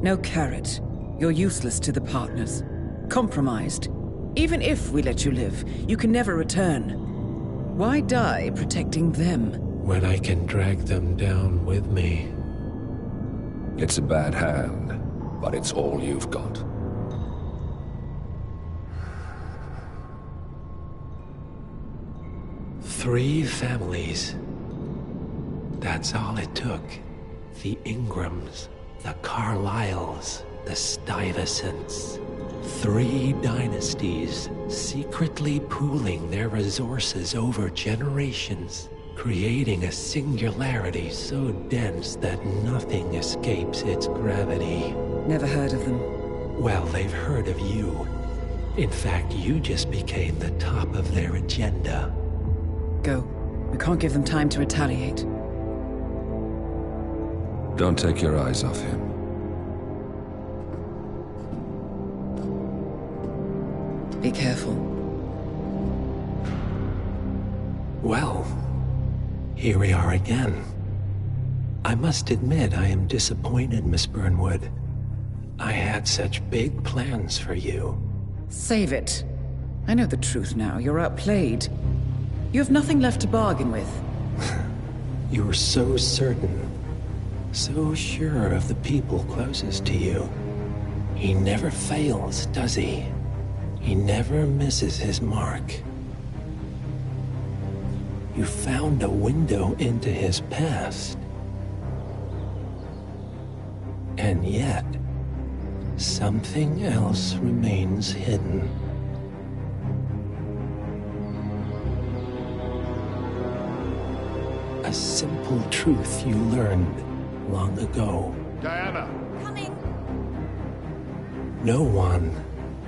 No carrot. You're useless to the partners. Compromised. Even if we let you live, you can never return. Why die protecting them? When I can drag them down with me. It's a bad hand, but it's all you've got. Three families. That's all it took. The Ingrams, the Carlyles, the Stuyvesants. 3 dynasties secretly pooling their resources over generations, creating a singularity so dense that nothing escapes its gravity. Never heard of them. Well, they've heard of you. In fact, you just became the top of their agenda. Go. We can't give them time to retaliate. Don't take your eyes off him. Be careful. Well, here we are again. I must admit I am disappointed, Miss Burnwood. I had such big plans for you. Save it. I know the truth now. You're outplayed. You have nothing left to bargain with. You were so certain. So sure of the people closest to you. He never fails, does he? He never misses his mark. You found a window into his past. And yet, something else remains hidden. A simple truth you learned long ago. Diana! Coming! No one,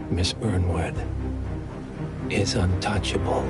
Miss Burnwood, is untouchable.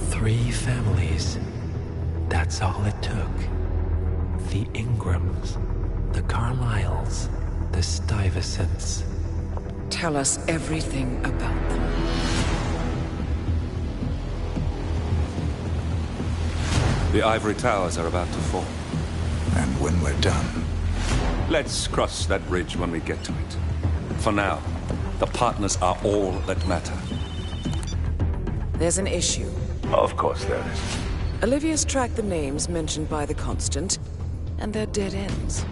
Three families. That's all it took. The Ingrams, the Carlyles, the Stuyvesants. Tell us everything about them. The ivory towers are about to fall. And when we're done... Let's cross that bridge when we get to it. For now, the partners are all that matter. There's an issue. Of course there is. Olivia's tracked the names mentioned by the Constant, and they're dead ends.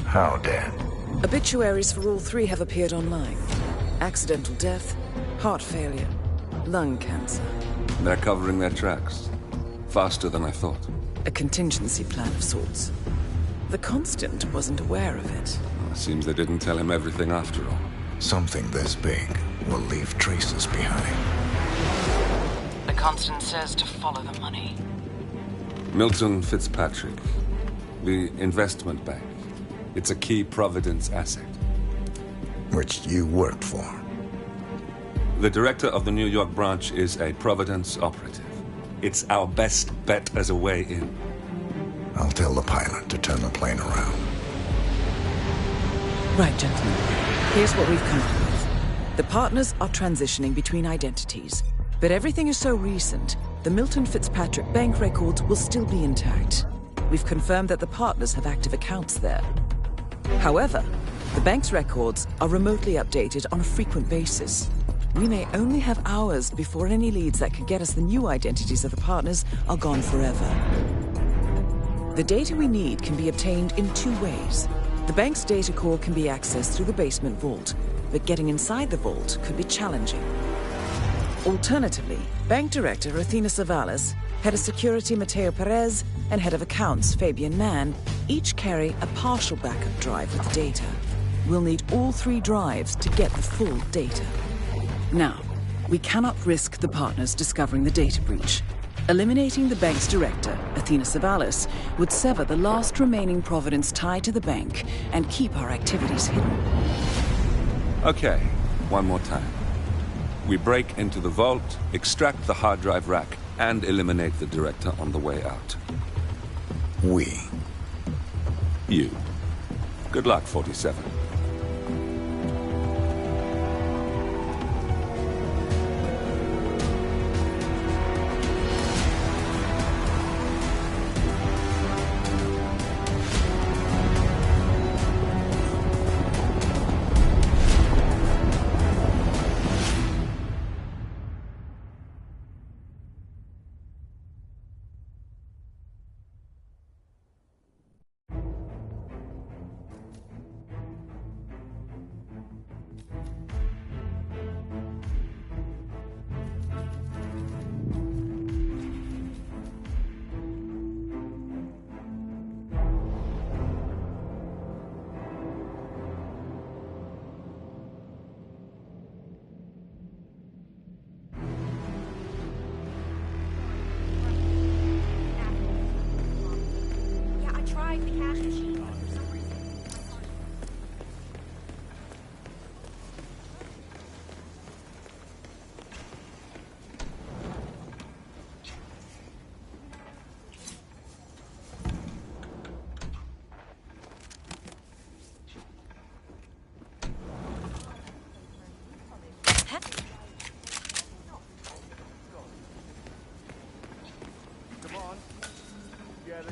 How dead? Obituaries for all 3 have appeared online. Accidental death, heart failure, lung cancer. They're covering their tracks. Faster than I thought. A contingency plan of sorts. The Constant wasn't aware of it. Well, seems they didn't tell him everything after all. Something this big will leave traces behind. The Constant says to follow the money. Milton Fitzpatrick. The investment bank. It's a key Providence asset. Which you worked for. The director of the New York branch is a Providence operative. It's our best bet as a way in. I'll tell the pilot to turn the plane around. Right, gentlemen. Here's what we've come up with. The partners are transitioning between identities. But everything is so recent, the Milton Fitzpatrick bank records will still be intact. We've confirmed that the partners have active accounts there. However, the bank's records are remotely updated on a frequent basis. We may only have hours before any leads that could get us the new identities of the partners are gone forever. The data we need can be obtained in 2 ways. The bank's data core can be accessed through the basement vault, but getting inside the vault could be challenging. Alternatively, Bank Director Athena Savalas, Head of Security Mateo Perez, and Head of Accounts Fabian Mann each carry a partial backup drive with the data. We'll need all 3 drives to get the full data. Now, we cannot risk the partners discovering the data breach. Eliminating the bank's director, Athena Savalas, would sever the last remaining Providence tie to the bank and keep our activities hidden. Okay, one more time. We break into the vault, extract the hard drive rack, and eliminate the director on the way out. We. You. Good luck, 47.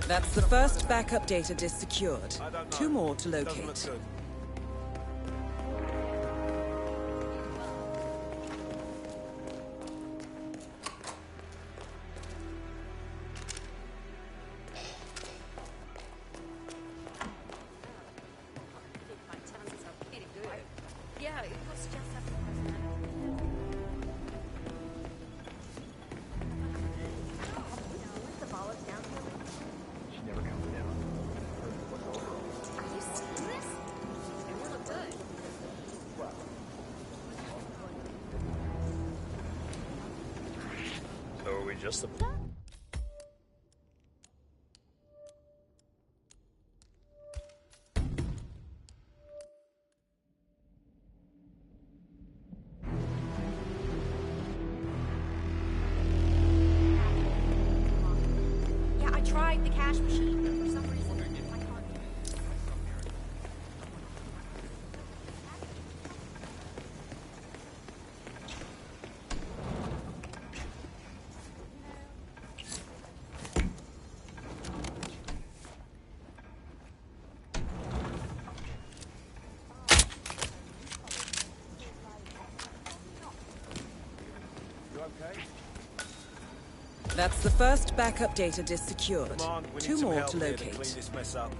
That's the first backup data disk secured. 2 more to locate. Just the... Yeah, I tried the cash machine, but for some reason, I can't. That's the first backup data disk secured. Come on, we need 2 some more help to here locate. clean this mess up.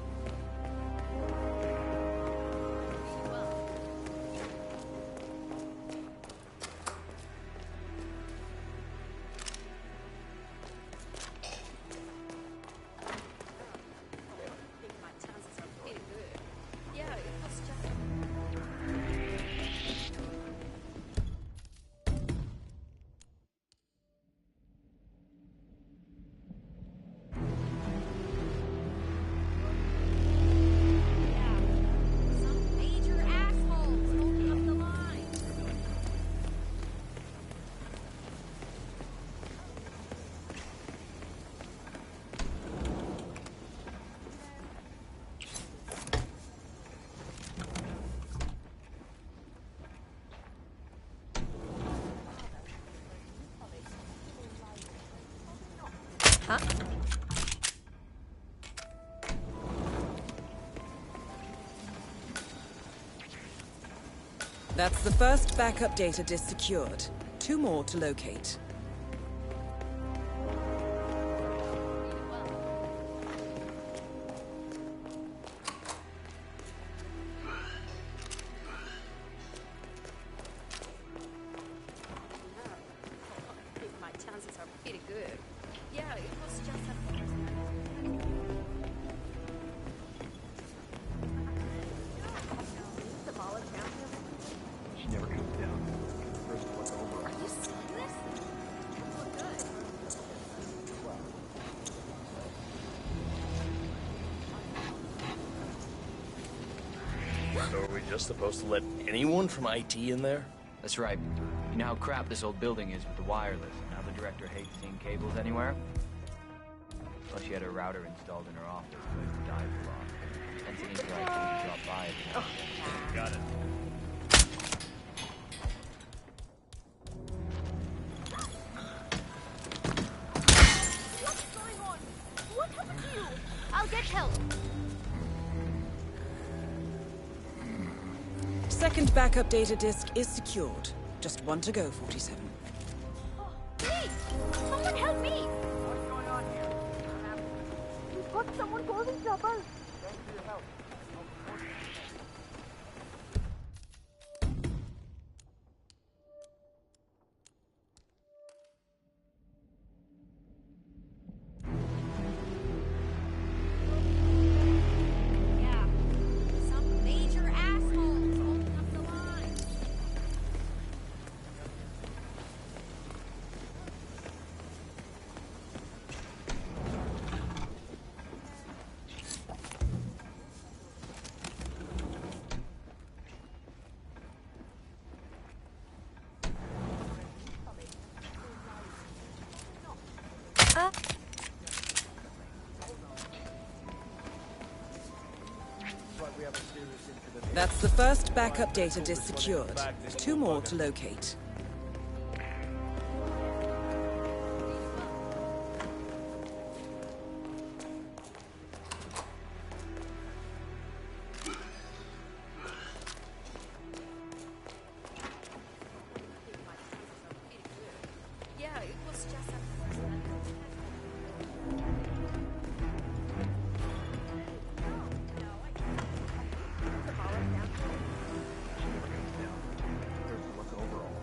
Huh? That's the first backup data disk secured. 2 more to locate. My chances are pretty good. Yeah, it was just a... She never comes down. First one's over. Are you seeing this? Look good. So are we just supposed to let anyone from IT in there? That's right. You know how crap this old building is with the wireless, and how the director hates seeing cables anywhere? Plus she had a router installed in her office, but died lost. Hence the need for IT to drop by every now and then. Got it. What's going on? What happened to you? I'll get help. Second backup data disk is secured. Just one to go, 47. Please! Someone help me! What's going on here? We've got someone causing trouble. Thanks for your help. Yeah. Some major assholes holding up the line. That's the first backup data disk secured. 2 more to locate. Yeah, it was just a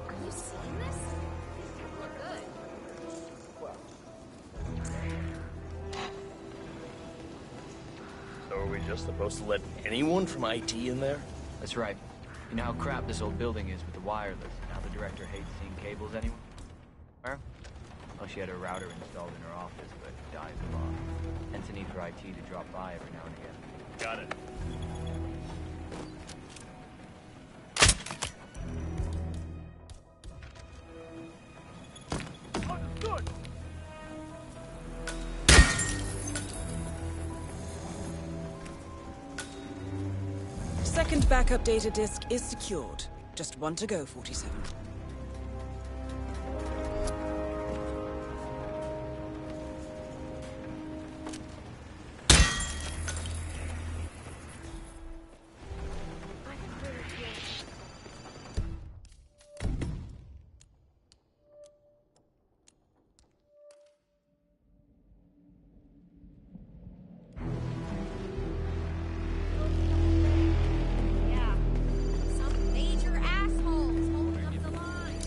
Are you seeing this? These people look good. So are we just supposed to let anyone from IT in there? That's right. You know how crap this old building is with the wireless, and how the director hates seeing cables anywhere? Plus she had a router installed in her office, but died lost. Hence the need for IT to drop by every now and again. Got it. Understood! Second backup data disk is secured. Just one to go, 47. Yeah. Some major assholes holding up the line.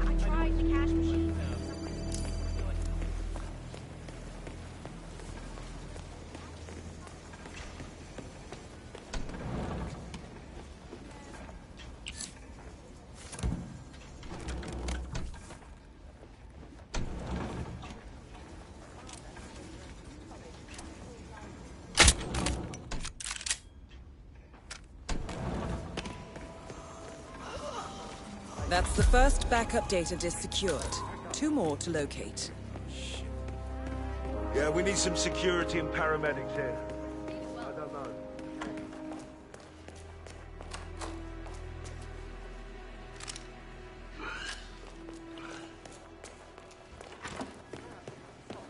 I tried the cash machine. That's the first backup data disk secured. 2 more to locate. Yeah, we need some security and paramedics here. I don't know.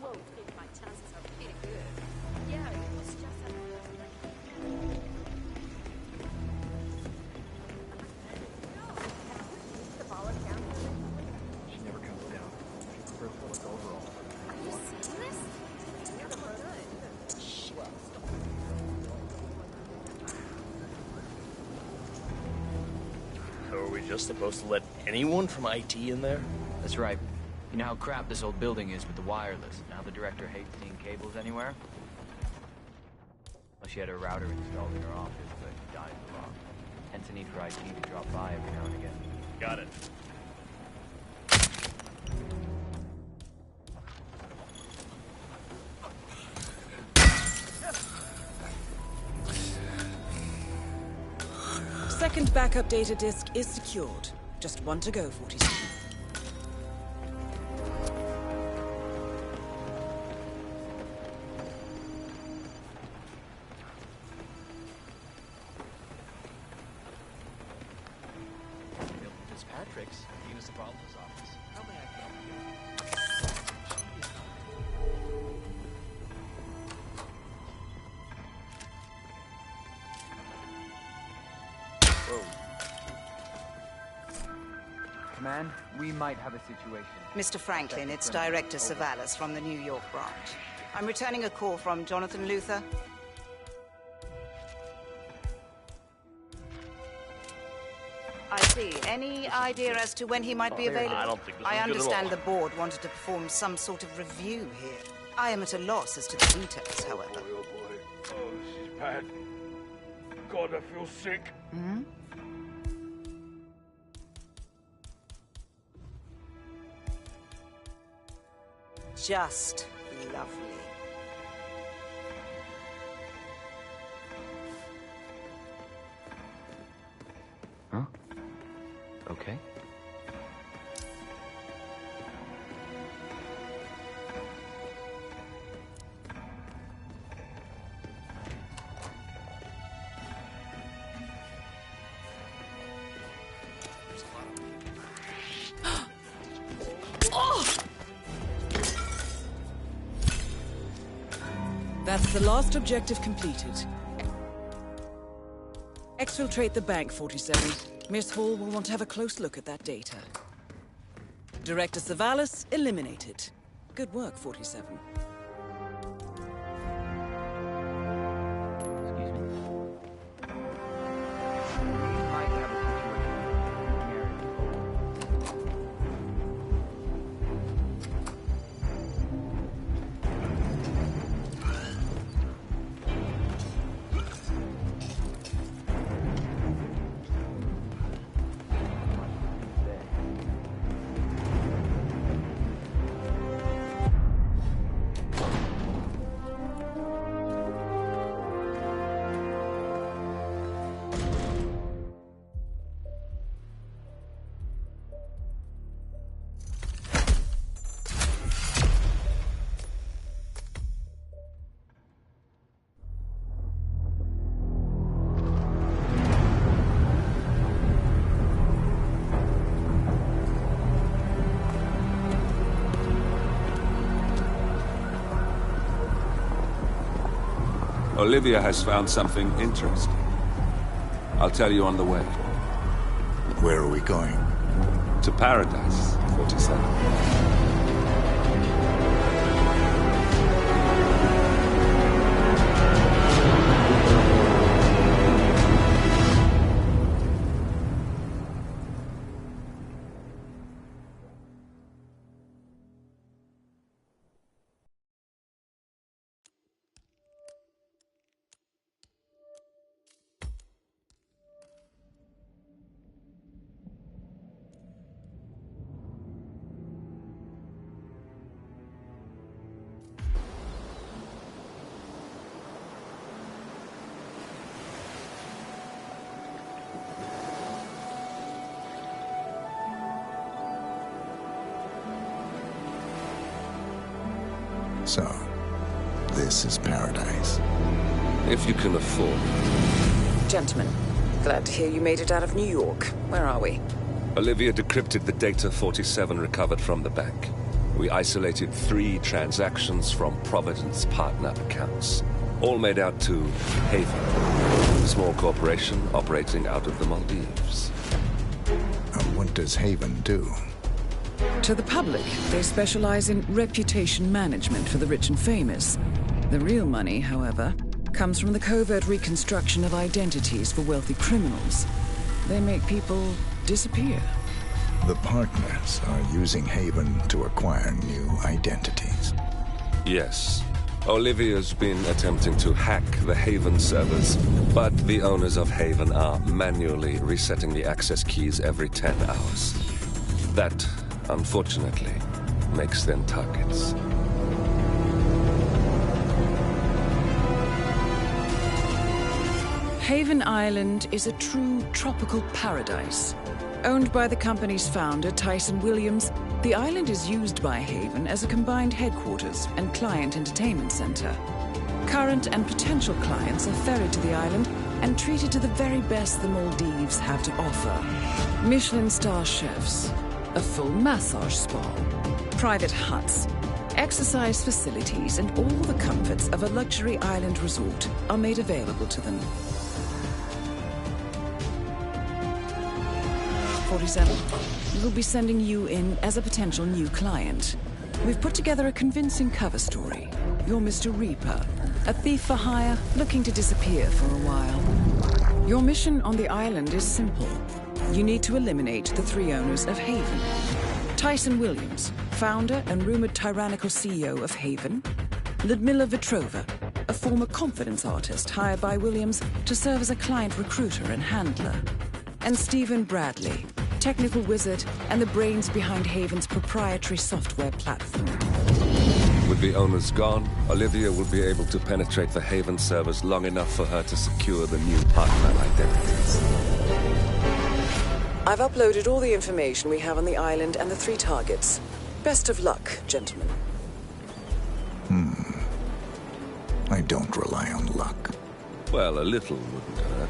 Whoa, my chances are pretty good. Yeah, it was just a... She never comes down. She prefers to look overall. Are you seeing this? These people look good. Shit. we just supposed to let anyone from IT in there? That's right. You know how crap this old building is with the wireless, and how the director hates seeing cables anywhere? Well, she had a router installed in her office, but died of loss. Hence the need for IT to drop by every now and again. Got it. Second backup data disk is secured. Just one to go, 47. Fitzpatrick's Venus Evolver's office. How may I help you? Whoa. Command, we might have a situation. Mr. Franklin, it's Director Savalas from the New York branch. I'm returning a call from Jonathan Luther. I see. Any idea as to when he might be available? I don't think this is I good at understand all. the board wanted to perform some sort of review here. I am at a loss as to the details, however. Oh boy. Oh, this is bad. God, I feel sick. Hmm? Just lovely. Huh? Okay. That's the last objective completed. Exfiltrate the bank, 47. Miss Hall will want to have a close look at that data. Director Savalas eliminated. Good work, 47. Olivia has found something interesting. I'll tell you on the way. Where are we going? To Paradise, 47. So, this is paradise. If you can afford it. Gentlemen, glad to hear you made it out of New York. Where are we? Olivia decrypted the data 47 recovered from the bank. We isolated 3 transactions from Providence partner accounts. All made out to Haven, a small corporation operating out of the Maldives. And what does Haven do? To the public, they specialize in reputation management for the rich and famous. The real money, however, comes from the covert reconstruction of identities for wealthy criminals. They make people disappear. The partners are using Haven to acquire new identities. Yes. Olivia's been attempting to hack the Haven servers, but the owners of Haven are manually resetting the access keys every 10 hours. That, unfortunately, makes them targets. Haven Island is a true tropical paradise. Owned by the company's founder, Tyson Williams, the island is used by Haven as a combined headquarters and client entertainment center. Current and potential clients are ferried to the island and treated to the very best the Maldives have to offer. Michelin star chefs, a full massage spa, private huts, exercise facilities, and all the comforts of a luxury island resort are made available to them. 47. We'll be sending you in as a potential new client. We've put together a convincing cover story. You're Mr. Reaper, a thief for hire looking to disappear for a while. Your mission on the island is simple. You need to eliminate the 3 owners of Haven. Tyson Williams, founder and rumored tyrannical CEO of Haven. Ludmila Vetrova, a former confidence artist hired by Williams to serve as a client recruiter and handler. And Stephen Bradley, technical wizard and the brains behind Haven's proprietary software platform. With the owners gone, Olivia will be able to penetrate the Haven servers long enough for her to secure the new partner identities. I've uploaded all the information we have on the island and the 3 targets. Best of luck, gentlemen. I don't rely on luck. Well, a little wouldn't hurt.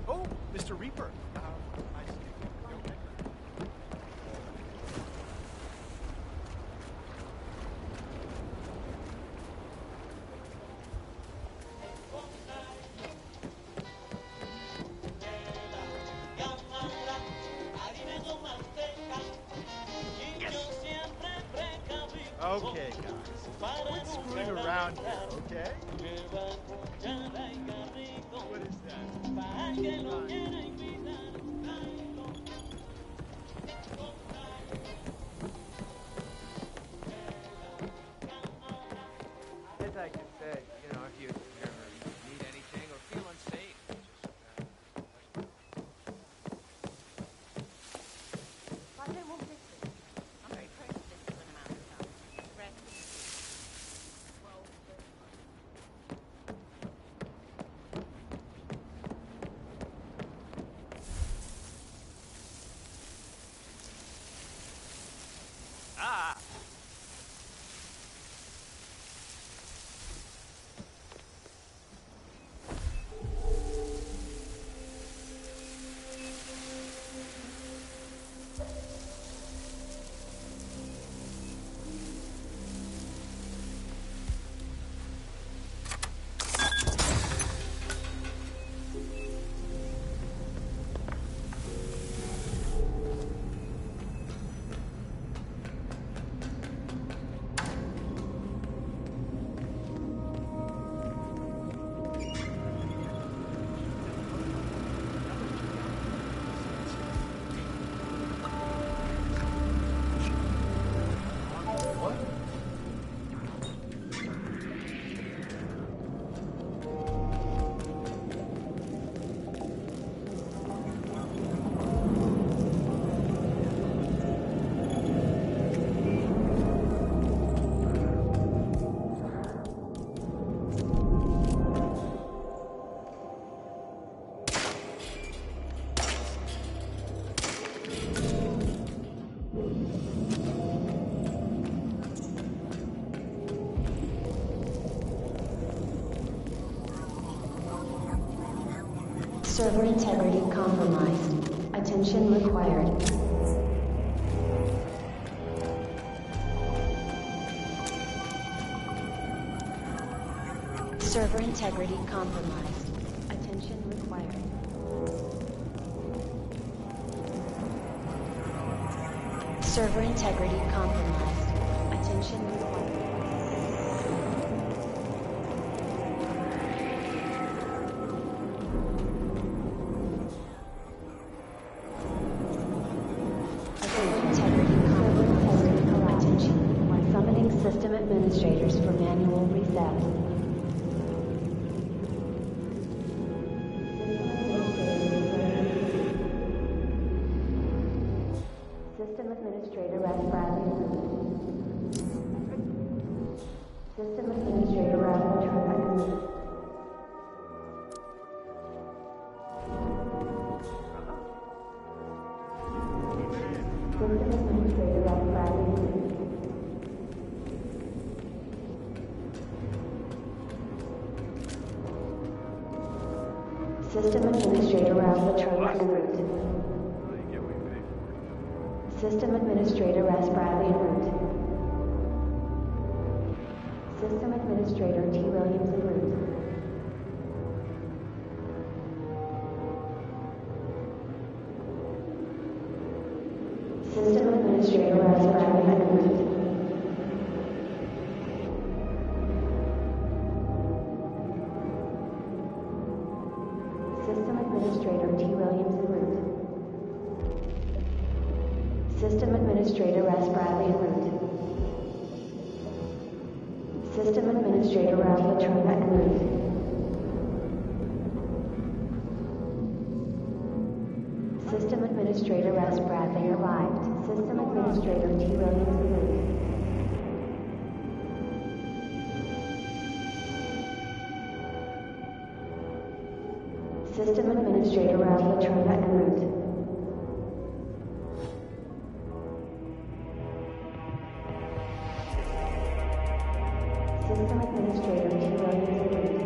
Oh, Mr. Reaper. I see. Okay, guys. Quit screwing around here, okay? What is that? As I just said, you know, if you ever need anything or feel unsafe, Server integrity compromised. Attention required. Server integrity compromised. Attention required. Server integrity compromised. Attention required. Attention. Summoning system administrators for manual reset. System Administrator Ralph Bradley. System Administrator Ralph Bradley. System Administrator Ralph Bradley. System Administrator Ralph Bradley. System Administrator S. Bradley en route. System Administrator T. Williams en route. System Administrator S. Bradley en route. System Administrator T. Williams en route. System Administrator S. Bradley en route. System Administrator Ralph Latrobe en route. System Administrator S. Bradley arrived. System Administrator T. Williams en route. System Administrator Ralph Latrobe en route. System Administrator T. Williams en route.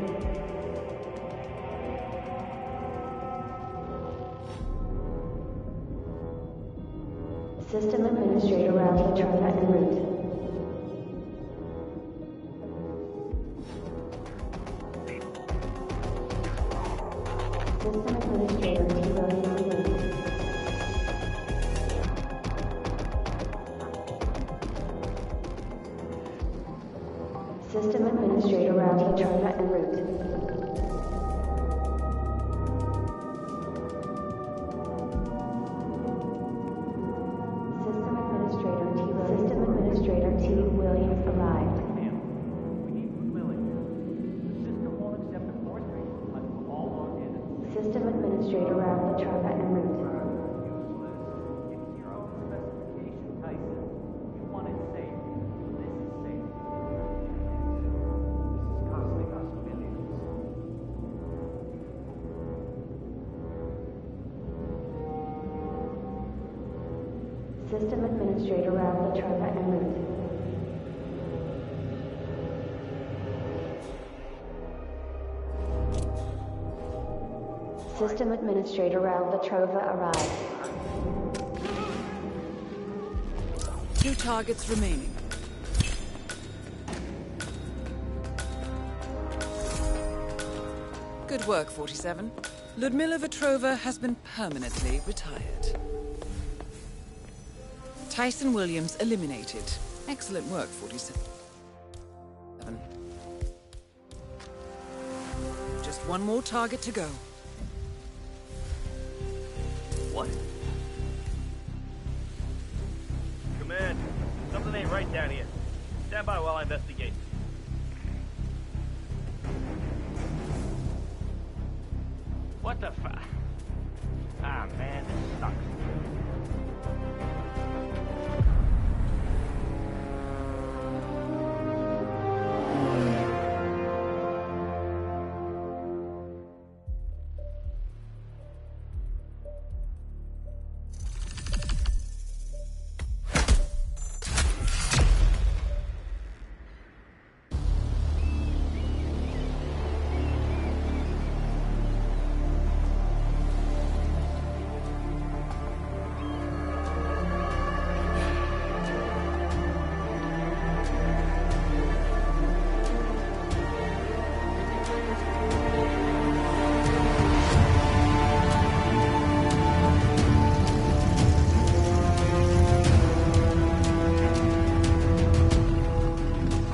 System Administrator Ralph Latrobe en route. System Administrator T. Williams en route. System Administrator Ralph Latrobe en route. System Administrator T. Williams arrived. System Administrator Ralph Latrobe en route. System Administrator Ralph Latrobe en route. System Administrator Ralph Latrobe arrived. 2 targets remaining. Good work, 47. Ludmila Vetrova has been permanently retired. Tyson Williams eliminated. Excellent work, 47. Just one more target to go. What? Command, something ain't right down here. Stand by while I investigate. What the fuck? Ah, man, this sucks.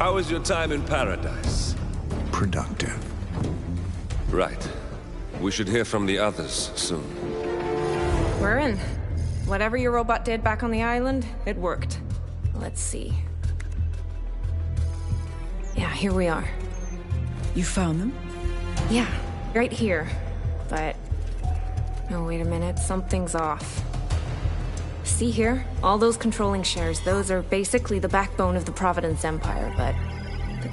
How was your time in paradise? Productive. Right. We should hear from the others soon. We're in. Whatever your robot did back on the island, it worked. Let's see. Yeah, here we are. You found them? Yeah, right here. But... oh, wait a minute. Something's off. See here? All those controlling shares, those are basically the backbone of the Providence Empire, but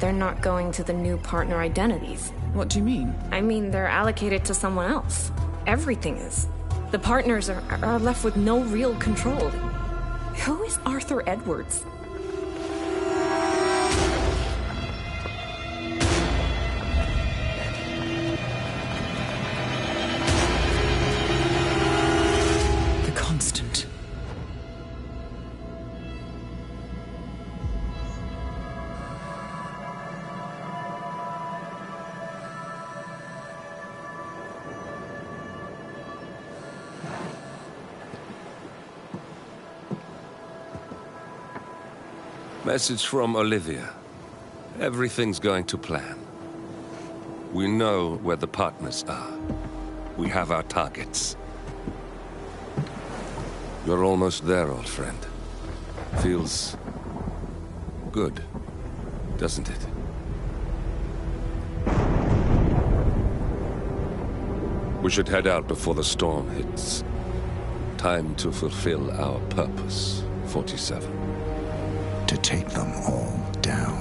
they're not going to the new partner identities. What do you mean? I mean, they're allocated to someone else. Everything is. The partners are left with no real control. Who is Arthur Edwards? The Constant. Message from Olivia. Everything's going to plan. We know where the partners are. We have our targets. You're almost there, old friend. Feels good, doesn't it? We should head out before the storm hits. Time to fulfill our purpose, 47. To take them all down.